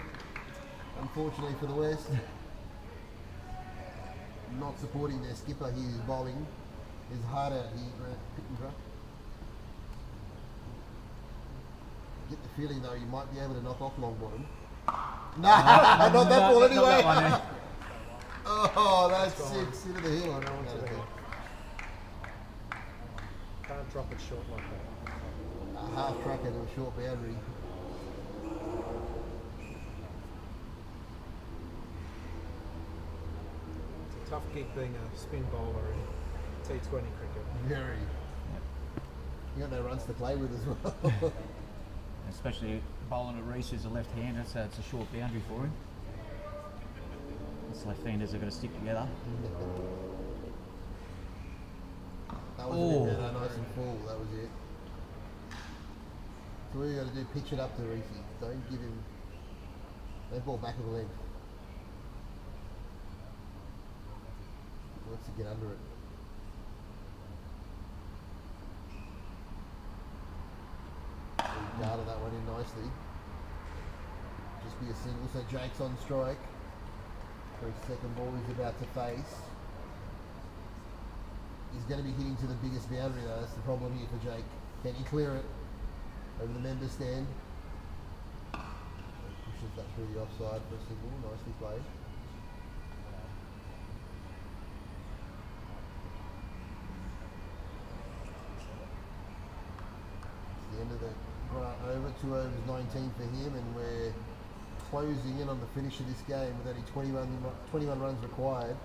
Unfortunately for the West. Not supporting their skipper. He is bowling his heart out here. Get the feeling though you might be able to knock off long bottom. Nah, not that ball anyway. Not that one, eh? Oh, that's six into the hill. No, onto the hill. Can't drop it short like that. A half track into a short boundary. It's a tough gig being a spin bowler in T20 cricket. Very. You got no runs to play with as well. Especially bowling at Reese, who's a left-hander, so it's a short boundary for him. Us left-handers are going to stick together. That was Oh. it. Nice and full. That was it. So what you got to do? Pitch it up to Reese. Don't give him. Don't ball back of the length. He wants to get under it. He guarded that one in nicely. Just be a single. So Jake's on strike. For his second ball he's about to face. He's going to be hitting to the biggest boundary though. That's the problem here for Jake. Can he clear it over the member stand? Pushes that through the offside for a single. Nicely played. It's the end of the grant over. 2 overs 19 for him, and we're closing in on the finish of this game with only 21 runs required.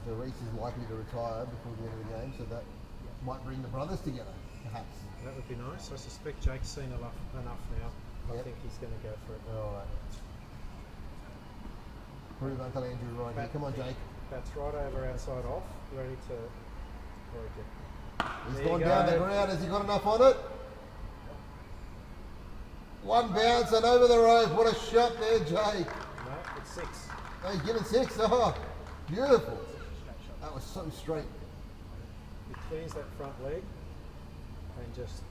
So Reese is likely to retire before the end of the game, so that might bring the brothers together, perhaps. That would be nice. I suspect Jake's seen enough now. I Yep. think he's going to go for it. Alright. Prove Uncle Andrew right here. Come on, Jake. That's right over outside off, ready to. Very good. He's There gone you down go. the ground. Has he got enough on it? One bounce and over the rope. What a shot there, Jake. No, it's 6. Oh, he's given 6. Oh, beautiful. That was so straight. He clears that front leg and just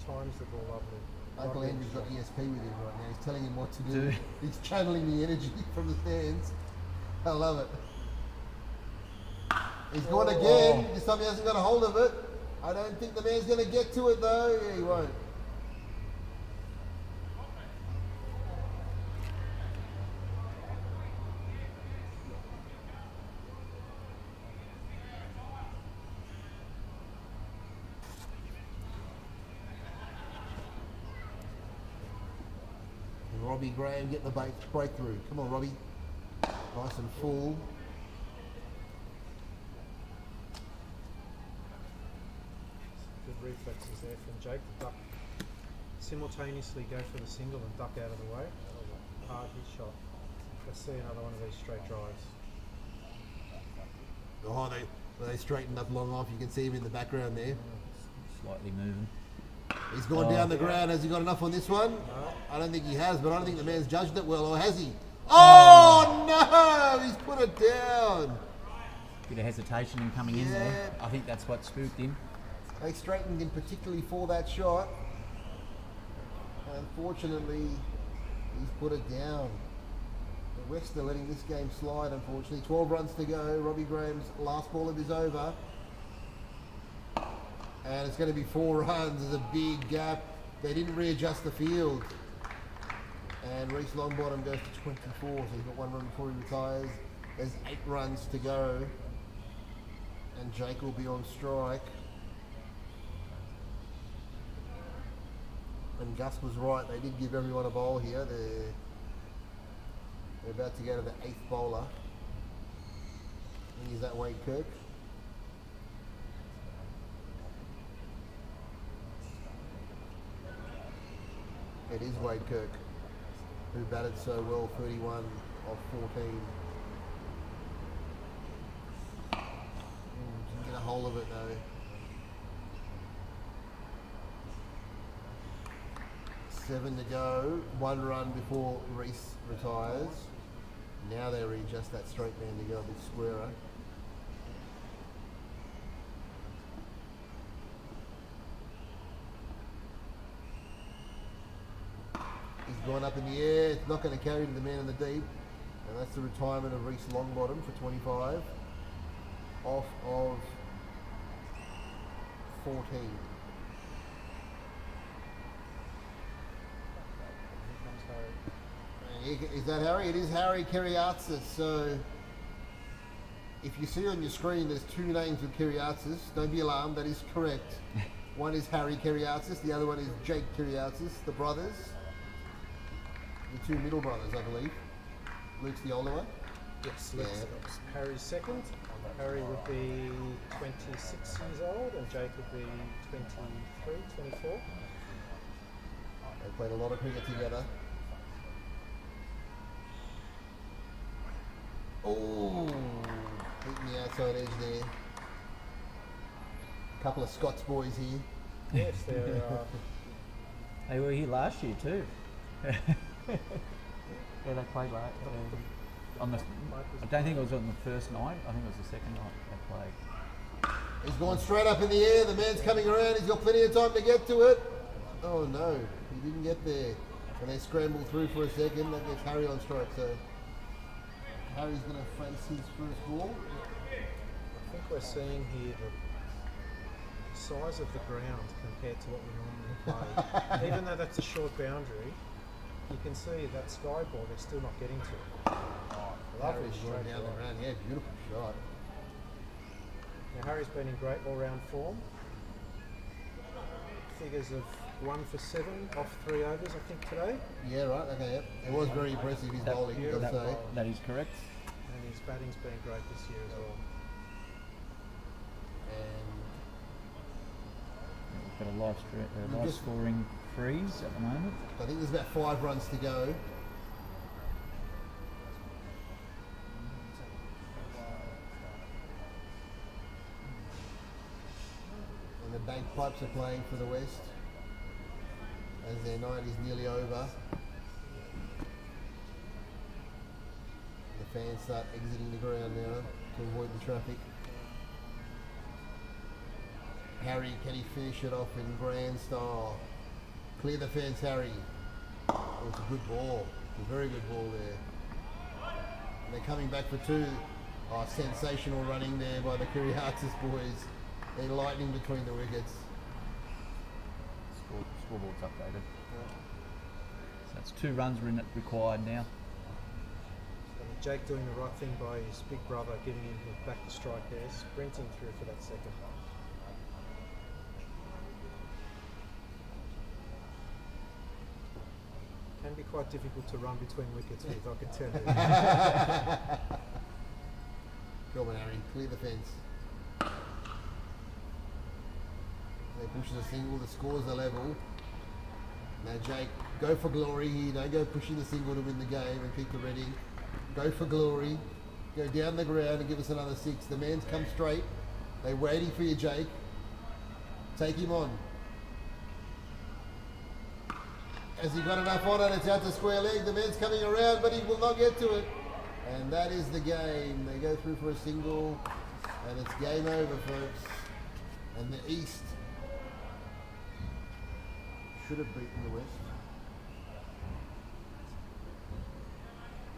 times the ball lovely. Uncle Lovely Andrew's got shot. ESP with him right now. He's telling him what to do. He's channeling the energy from the stands. I love it. He's gone again. This time he hasn't got a hold of it. I don't think the man's going to get to it though. Yeah, he won't. And Robbie Graham getting the breakthrough. Come on, Robbie. Nice and full. Good reflexes there from Jake to duck. Simultaneously go for the single and duck out of the way. Hard hit shot. Let's see another one of these straight drives. Oh, they straightened up long off. You can see him in the background there. Slightly moving. He's gone down the ground. Has he got enough on this one? I don't think he has, but I don't think the man's judged it well, or has he? Oh, no! He's put it down. Bit of hesitation in coming in there. I think that's what spooked him. They straightened him particularly for that shot. Unfortunately, he's put it down. The West are letting this game slide, unfortunately. 12 runs to go. Robbie Graham's last ball of his over. And it's going to be 4 runs. There's a big gap. They didn't readjust the field. And Reece Longbottom goes to 24, so he's got 1 run before he retires. There's 8 runs to go. And Jake will be on strike. And Gus was right, they did give everyone a bowl here. They're about to go to the 8th bowler. And is that Wade Kirk? It is Wade Kirk, who batted so well, 31 of 14. Didn't get a hold of it though. 7 to go, 1 run before Reece retires. Now they readjust that straight man to go a bit squarer. He's gone up in the air, it's not going to carry to the man in the deep. And that's the retirement of Reece Longbottom for 25. Off of 14. Is that Harry? It is Harry Keriatsis. So if you see on your screen there's 2 names with Keriatsis, don't be alarmed, that is correct. One is Harry Keriatsis, the other one is Jake Keriatsis, the brothers. The 2 middle brothers, I believe. Luke's the older one. Yes, Harry's second. Harry would be 26 years old and Jake would be 23, 24. They played a lot of cricket together. Oh, hitting the outside edge there. A couple of Scots boys here. Yes, they're They were here last year too. Yeah, they played late. I don't think it was on the first night. I think it was the second night they played. He's gone straight up in the air. The man's coming around. He's got plenty of time to get to it. Oh no, he didn't get there. And they scramble through for a second. That gets Harry on strike. So Harry's going to face his first ball. I think we're seeing here the size of the ground compared to what we normally play. Even though that's a short boundary, you can see that sky ball they're still not getting to. Harry's going down the ground. Yeah, beautiful shot. Now Harry's been in great all-round form. Figures of 1 for 7 off 3 overs, I think, today. Yeah, right. Okay, yep. It was very impressive, his bowling, you've got to say. That is correct. And his batting's been great this year as well. And We've got a live scoring freeze at the moment. I think there's about 5 runs to go. And the bagpipes are playing for the West as their night is nearly over. The fans start exiting the ground now to avoid the traffic. Harry, can he finish it off in grand style? Clear the fence, Harry. Oh, it's a good ball. It's a very good ball there. And they're coming back for 2. Oh, sensational running there by the Kiriakis boys. They're lightning between the wickets. Scoreboard's updated. So that's 2 runs required now. And Jake doing the right thing by his big brother, giving him back to strike there, sprinting through for that second. Can be quite difficult to run between wickets with, I can tell you. Come on, Harry, clear the fence. They push the single, the scores are level. Now Jake, go for glory here. Don't go pushing the single to win the game and keep the ready. Go for glory. Go down the ground and give us another 6. The man's come straight. They're waiting for you, Jake. Take him on. Has he got enough on it? It's out to square leg. The man's coming around, but he will not get to it. And that is the game. They go through for a single, and it's game over, folks. And the East should have beaten the West.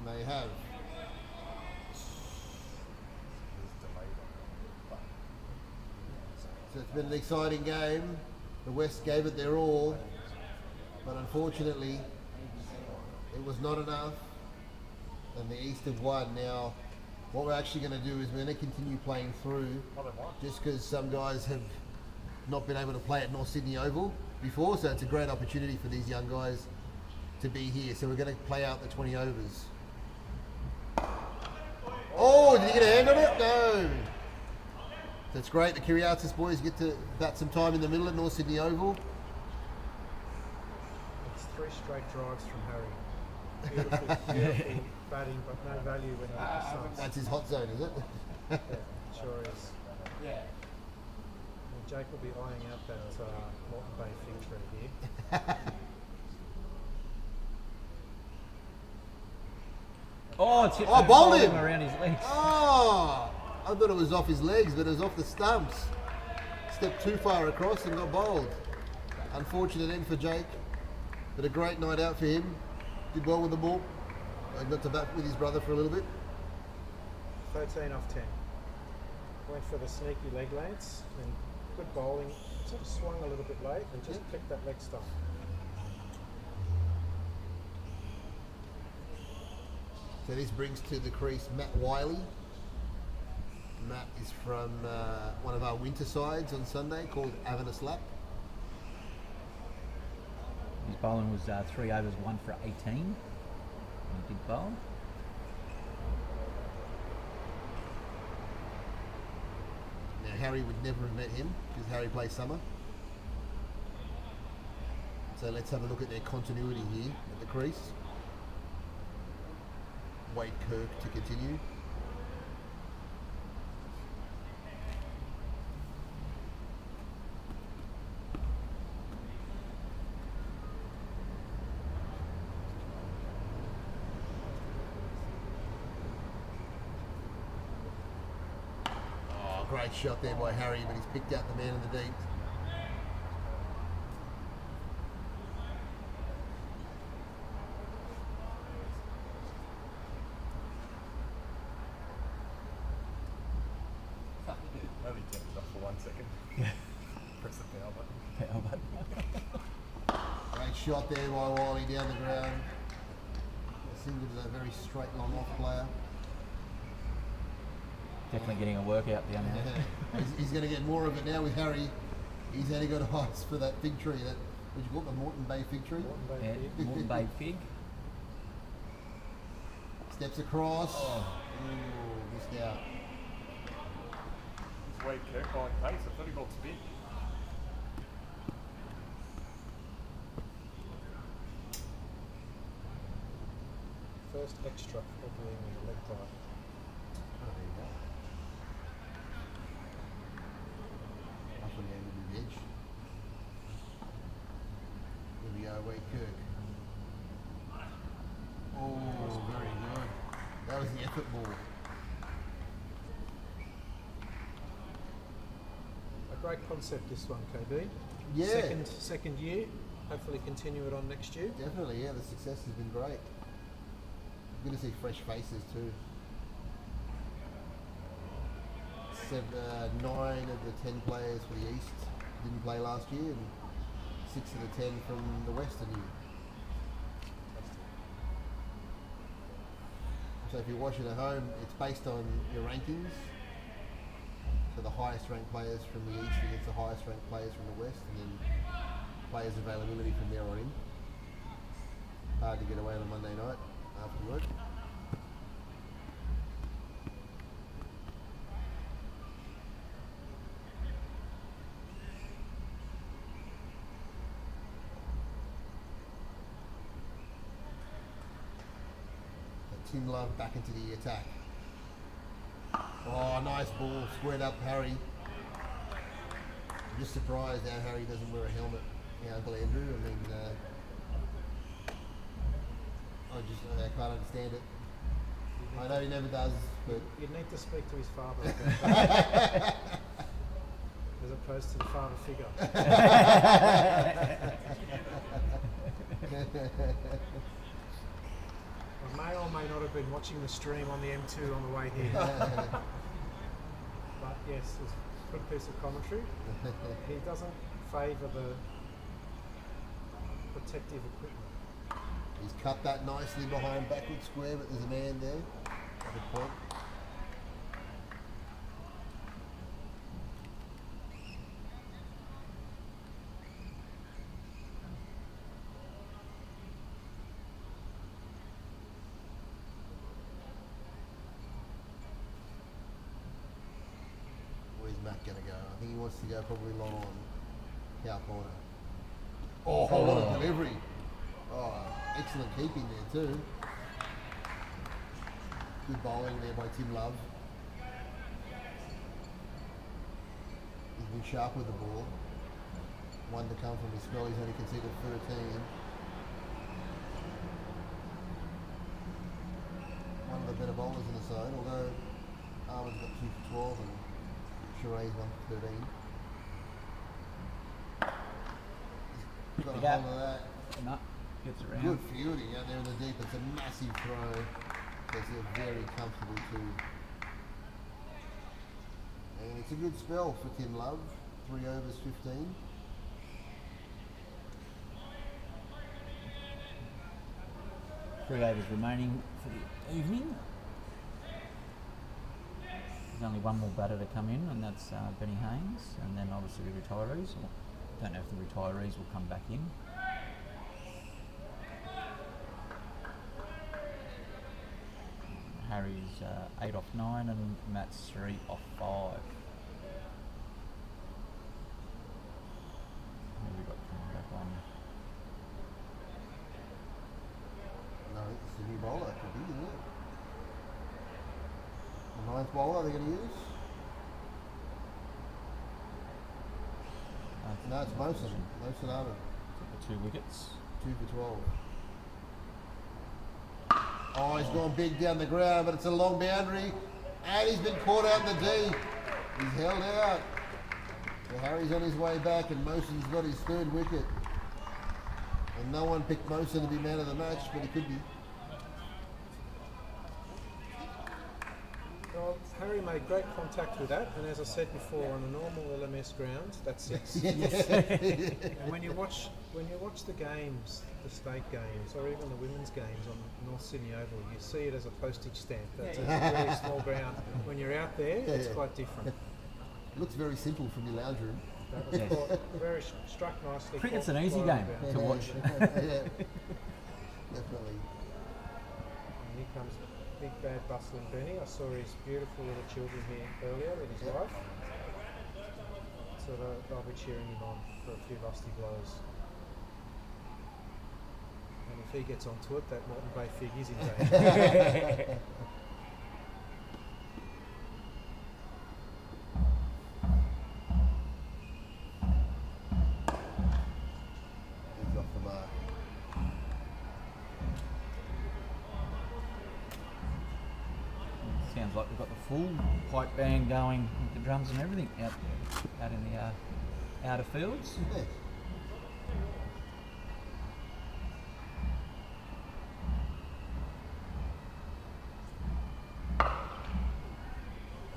They have. So it's been an exciting game. The West gave it their all, but unfortunately, it was not enough, and the East have won. Now, what we're actually going to do is we're going to continue playing through, just because some guys have not been able to play at North Sydney Oval before, so it's a great opportunity for these young guys to be here. So we're going to play out the 20 overs. Oh, did he get a hand on it? No. So it's great. The Kiriatis boys get to bat some time in the middle at North Sydney Oval. It's 3 straight drives from Harry. Beautiful, beautiful batting, but no value when you hit the subs. That's his hot zone, is it? Yeah, sure is. Yeah. And Jake will be eyeing out that Moreton Bay fig tree here. Oh, it's hit Oh, bowled bowled him around his legs. Oh, I thought it was off his legs, but it was off the stumps. Stepped too far across and got bowled. Unfortunate end for Jake, but a great night out for him. Did well with the ball. Got to bat with his brother for a little bit. 13 off 10. Went for the sneaky leg lance and good bowling. Sort of swung a little bit late and just picked that leg stump. So this brings to the crease Matt Wiley. Matt is from one of our winter sides on Sunday called Avenus Lap. His bowling was 3 overs, 1 for 18. He did bowl. Now Harry would never have met him because Harry plays summer. So let's have a look at their continuity here at the crease. Wade Kirk to continue. Oh, great shot there by Harry, but he's picked out the man in the deep. Only turned it off for 1 second. Press the power button. Great shot there by Wiley down the ground. Single is a very straight long off player. Definitely getting a workout down there. He's going to get more of it now with Harry. He's only got eyes for that fig tree, that, what you call it, the Moreton Bay fig tree. Moreton Bay Yeah, fig. Moreton Bay fig. Steps across. Ooh, missed out. It's Wade Kirk bowling pace. I thought he bowled spin. First extra of the leg drive. Oh, there you go. Up on the end of the edge. Here we go, Wade Kirk. Oh, very good. That was the effort ball. A great concept, this one, KB. Yeah. Second year. Hopefully continue it on next year. Definitely, yeah, the success has been great. Good to see fresh faces too. 9 of the 10 players for the East didn't play last year, and 6 of the 10 from the West are new. So if you're watching at home, it's based on your rankings. So the highest ranked players from the East against the highest ranked players from the West, and then players' availability from there on in. Hard to get away on a Monday night after work. Tim Love back into the attack. Oh, nice ball. Squared up Harry. I'm just surprised how Harry doesn't wear a helmet. Yeah, Uncle Andrew. I mean, I can't understand it. I know he never does, but You'd need to speak to his father about that. As opposed to the father figure. I may or may not have been watching the stream on the M2 on the way here. But yes, it's a good piece of commentary. He doesn't favour the protective equipment. he's cut that nicely behind backward square, but there's a man there. Good point. Where's Matt going to go? I think he wants to go probably long on cow corner. Oh, what a delivery. Oh, excellent keeping there too. Good bowling there by Tim Love. He's been sharp with the ball. One to come from his spell, he's only conceded 13. One of the better bowlers in the side, although Armin's got 2 for 12 and Sheree's 1 for 13. He's got a hold of that. No, gets around. Good fielding out there in the deep. It's a massive throw. That's very comfortable too. And it's a good spell for Tim Love. 3 overs, 15. Three overs remaining for the evening. There's only one more batter to come in, and that's Benny Haynes, and then obviously the retirees. Don't know if the retirees will come back in. Harry's 8 off 9 and Matt's 3 off 5. Who have we got coming back on? No, it's a new bowler. Could be, isn't it? The 9th bowler they're going to use? No, it's Mosen. Mosen Armin. The 2 wickets. 2 for 12. Oh, he's gone big down the ground, but it's a long boundary. And he's been caught out in the D. He's held out. So Harry's on his way back, and Mosen's got his 3rd wicket. And no one picked Mosen to be man of the match, but he could be. Well, Harry made great contact with that, and as I said before, on a normal LMS ground, that's 6. And when you watch the games, the state games, or even the women's games on North Sydney Oval, you see it as a postage stamp. That's a very small ground. When you're out there, it's quite different. It looks very simple from your lounge room. That was caught, very struck nicely. Cricket's an easy game to watch. Yeah, definitely. And here comes big bad bustling Benny. I saw his beautiful little children here earlier with his wife. So they'll be cheering him on for a few lusty blows. And if he gets onto it, that Moreton Bay fig is in danger. He's off the mark. Sounds like we've got the full pipe band going with the drums and everything out in the outer fields. Yeah.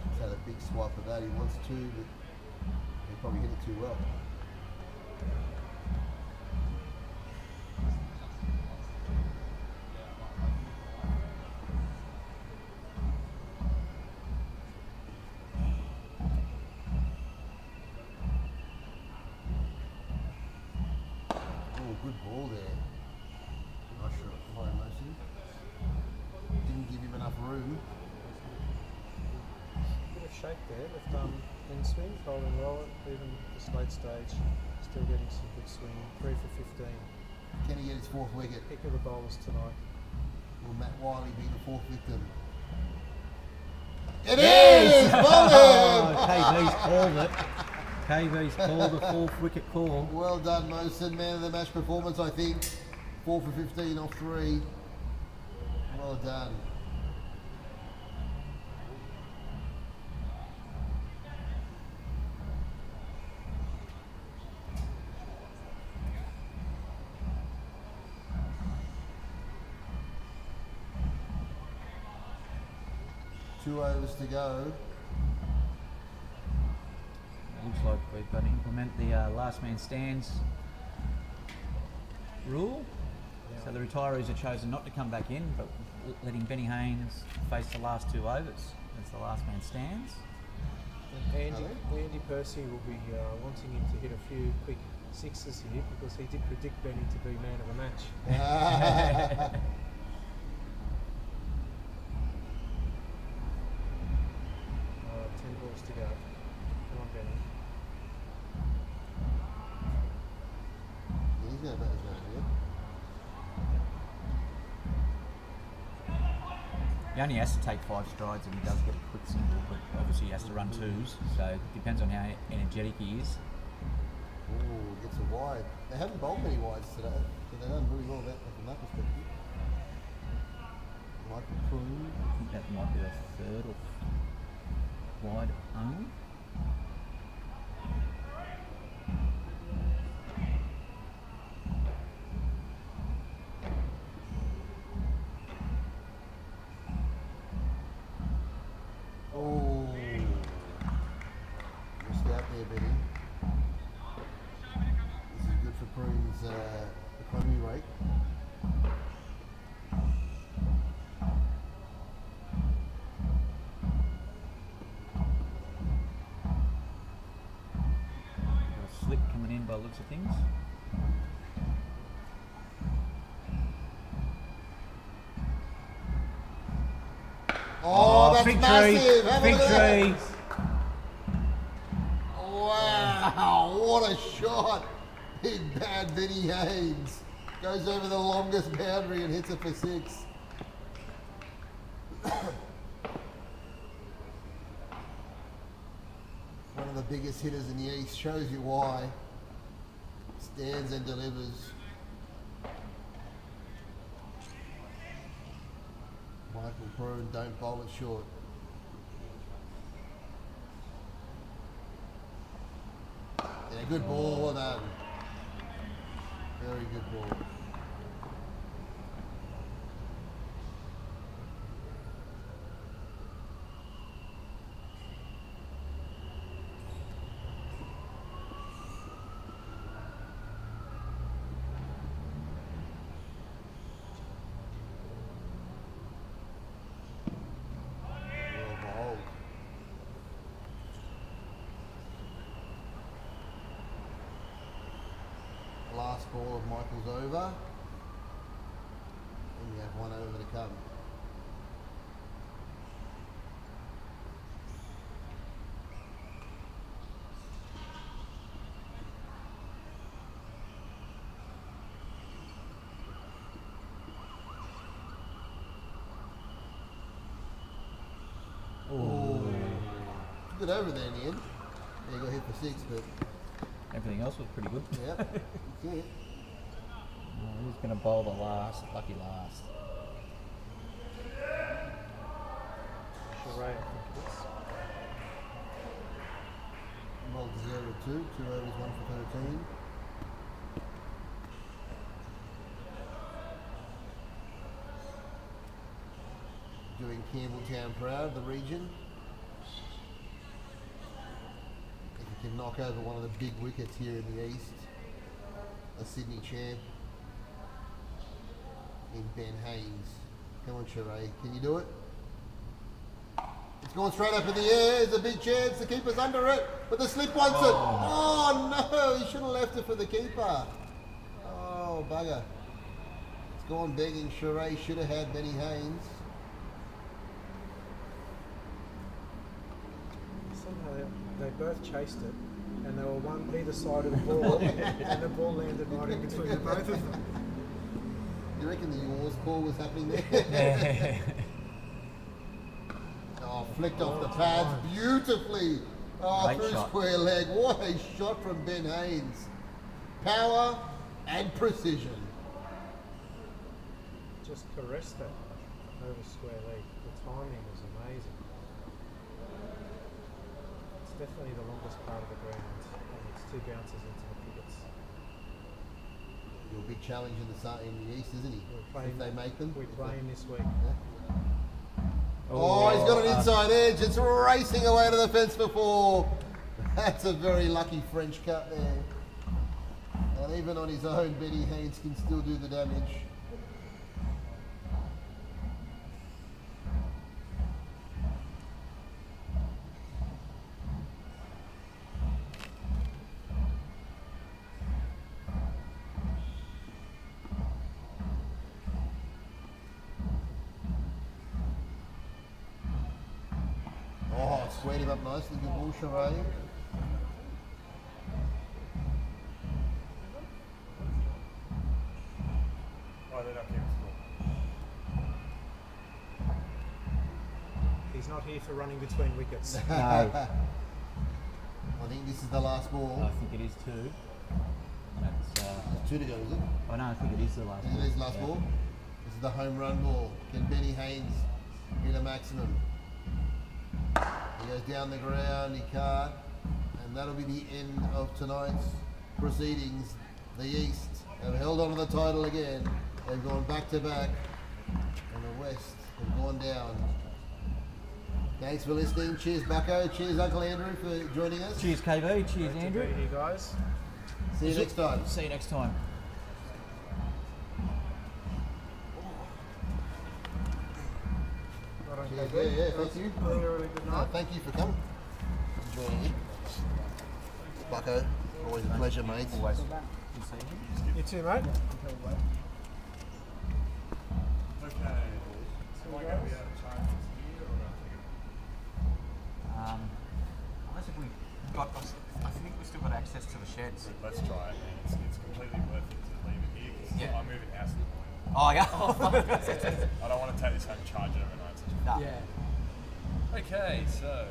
He's had a big swipe of that. He wants to, but he probably hit it too well. Oh, good ball there. Not sure by Mosen. Didn't give him enough room. Bit of shape there, left arm in swing, bowling well, even this late stage, still getting some good swing. 3 for 15. Can he get his 4th wicket? Pick of the bowlers tonight. Will Matt Wiley be the 4th victim? It is! Oh, Bowling! KV's called it. KV's called the 4th wicket call. Well done, Mosen. Man of the match performance, I think. 4 for 15 off 3. Well done. Two overs to go. Looks like we've got to implement the last man stands rule. So the retirees have chosen not to come back in, but letting Benny Haynes face the last 2 overs as the last man stands. And Andy Percy will be wanting him to hit a few quick sixes here because he did predict Benny to be man of the match. 10 balls to go. Come on, Benny. He's going to bat his man here. He only has to take 5 strides and he does get a quick single, but obviously he has to run 2s, so it depends on how energetic he is. Ooh, gets a wide. They haven't bowled many wides today, so they've done really well from that perspective. Michael Croon. I think that might be the 3rd or wide only. Oh, missed out there, Benny. This is good for Croon's economy rate. A slip coming in by the looks of things. Oh, that's victory! massive! Have a look at Victory! that. Wow, what a shot! Big bad Benny Haynes goes over the longest boundary and hits it for 6. One of the biggest hitters in the East, shows you why. Stands and delivers. Michael Croon, don't bowl it short. Yeah, good ball, well done. Very good ball. Well bowled. Last ball of Michael's over. And we have 1 over to come. Oh, good over there in the end. Yeah, he got hit for 6, but Everything else was pretty good. yeah, that's it. Who's going to bowl the last? Lucky last. Sheree, I think it is. Bowled 0-2, 2 overs, 1 for 13. Doing Campbelltown proud, the region. If you can knock over one of the big wickets here in the East, a Sydney champ in Ben Haynes. Come on, Sheree, can you do it? It's going straight up in the air. There's a big chance. The keeper's under it, but the slip wants it. Oh no, he should have left it for the keeper. Oh bugger. It's gone begging. Sheree should have had Benny Haynes. Somehow they both chased it, and they were one either side of the ball, and the ball landed right in between the both of them. You reckon the yours call was happening there? Oh, flicked off the pads beautifully. Oh, Great through shot. square leg. What a shot from Ben Haynes. Power and precision. Just caressed that over square leg. The timing was amazing. It's definitely the longest part of the ground, and it's 2 bounces into the pickets. Your big challenge in the East, isn't he? We're playing, If they make them. we're If playing this week. Oh, he's got an inside edge. It's racing away to the fence for 4. That's a very lucky French cut there. And even on his own, Benny Haynes can still do the damage. Oh, squared him up nicely. Good ball, Charade. Oh, they're not keeping score. He's not here for running between wickets. No, I think this is the last ball. I think it is 2. That's, 2 to go, is it? I don't think it is the last Is it his last Yeah. ball? This is the home run ball. Can Benny Haynes hit a maximum? He goes down the ground, he can't. And that'll be the end of tonight's proceedings. The East have held on to the title again. They've gone back to back. And the West have gone down. Thanks for listening. Cheers, Bucko. Cheers, Uncle Andrew, for joining us. Cheers, KB. Cheers, Great Andrew. to be here, guys. See you next time. See you next time. Right on, Cheers. KB. Yeah, thank you. Really good No, night. thank you for coming. Joining in. Bucko, always a pleasure, mate. Always. Good seeing you. You too, mate. Okay. So am I going to be able to charge this here or not? Unless if we got, I think we still got access to the sheds. Let's try it. It's completely worth it to leave it here because Yeah. I'm moving house in the morning. Oh, yeah. I don't want to take this home and charge it overnight. No. Okay, so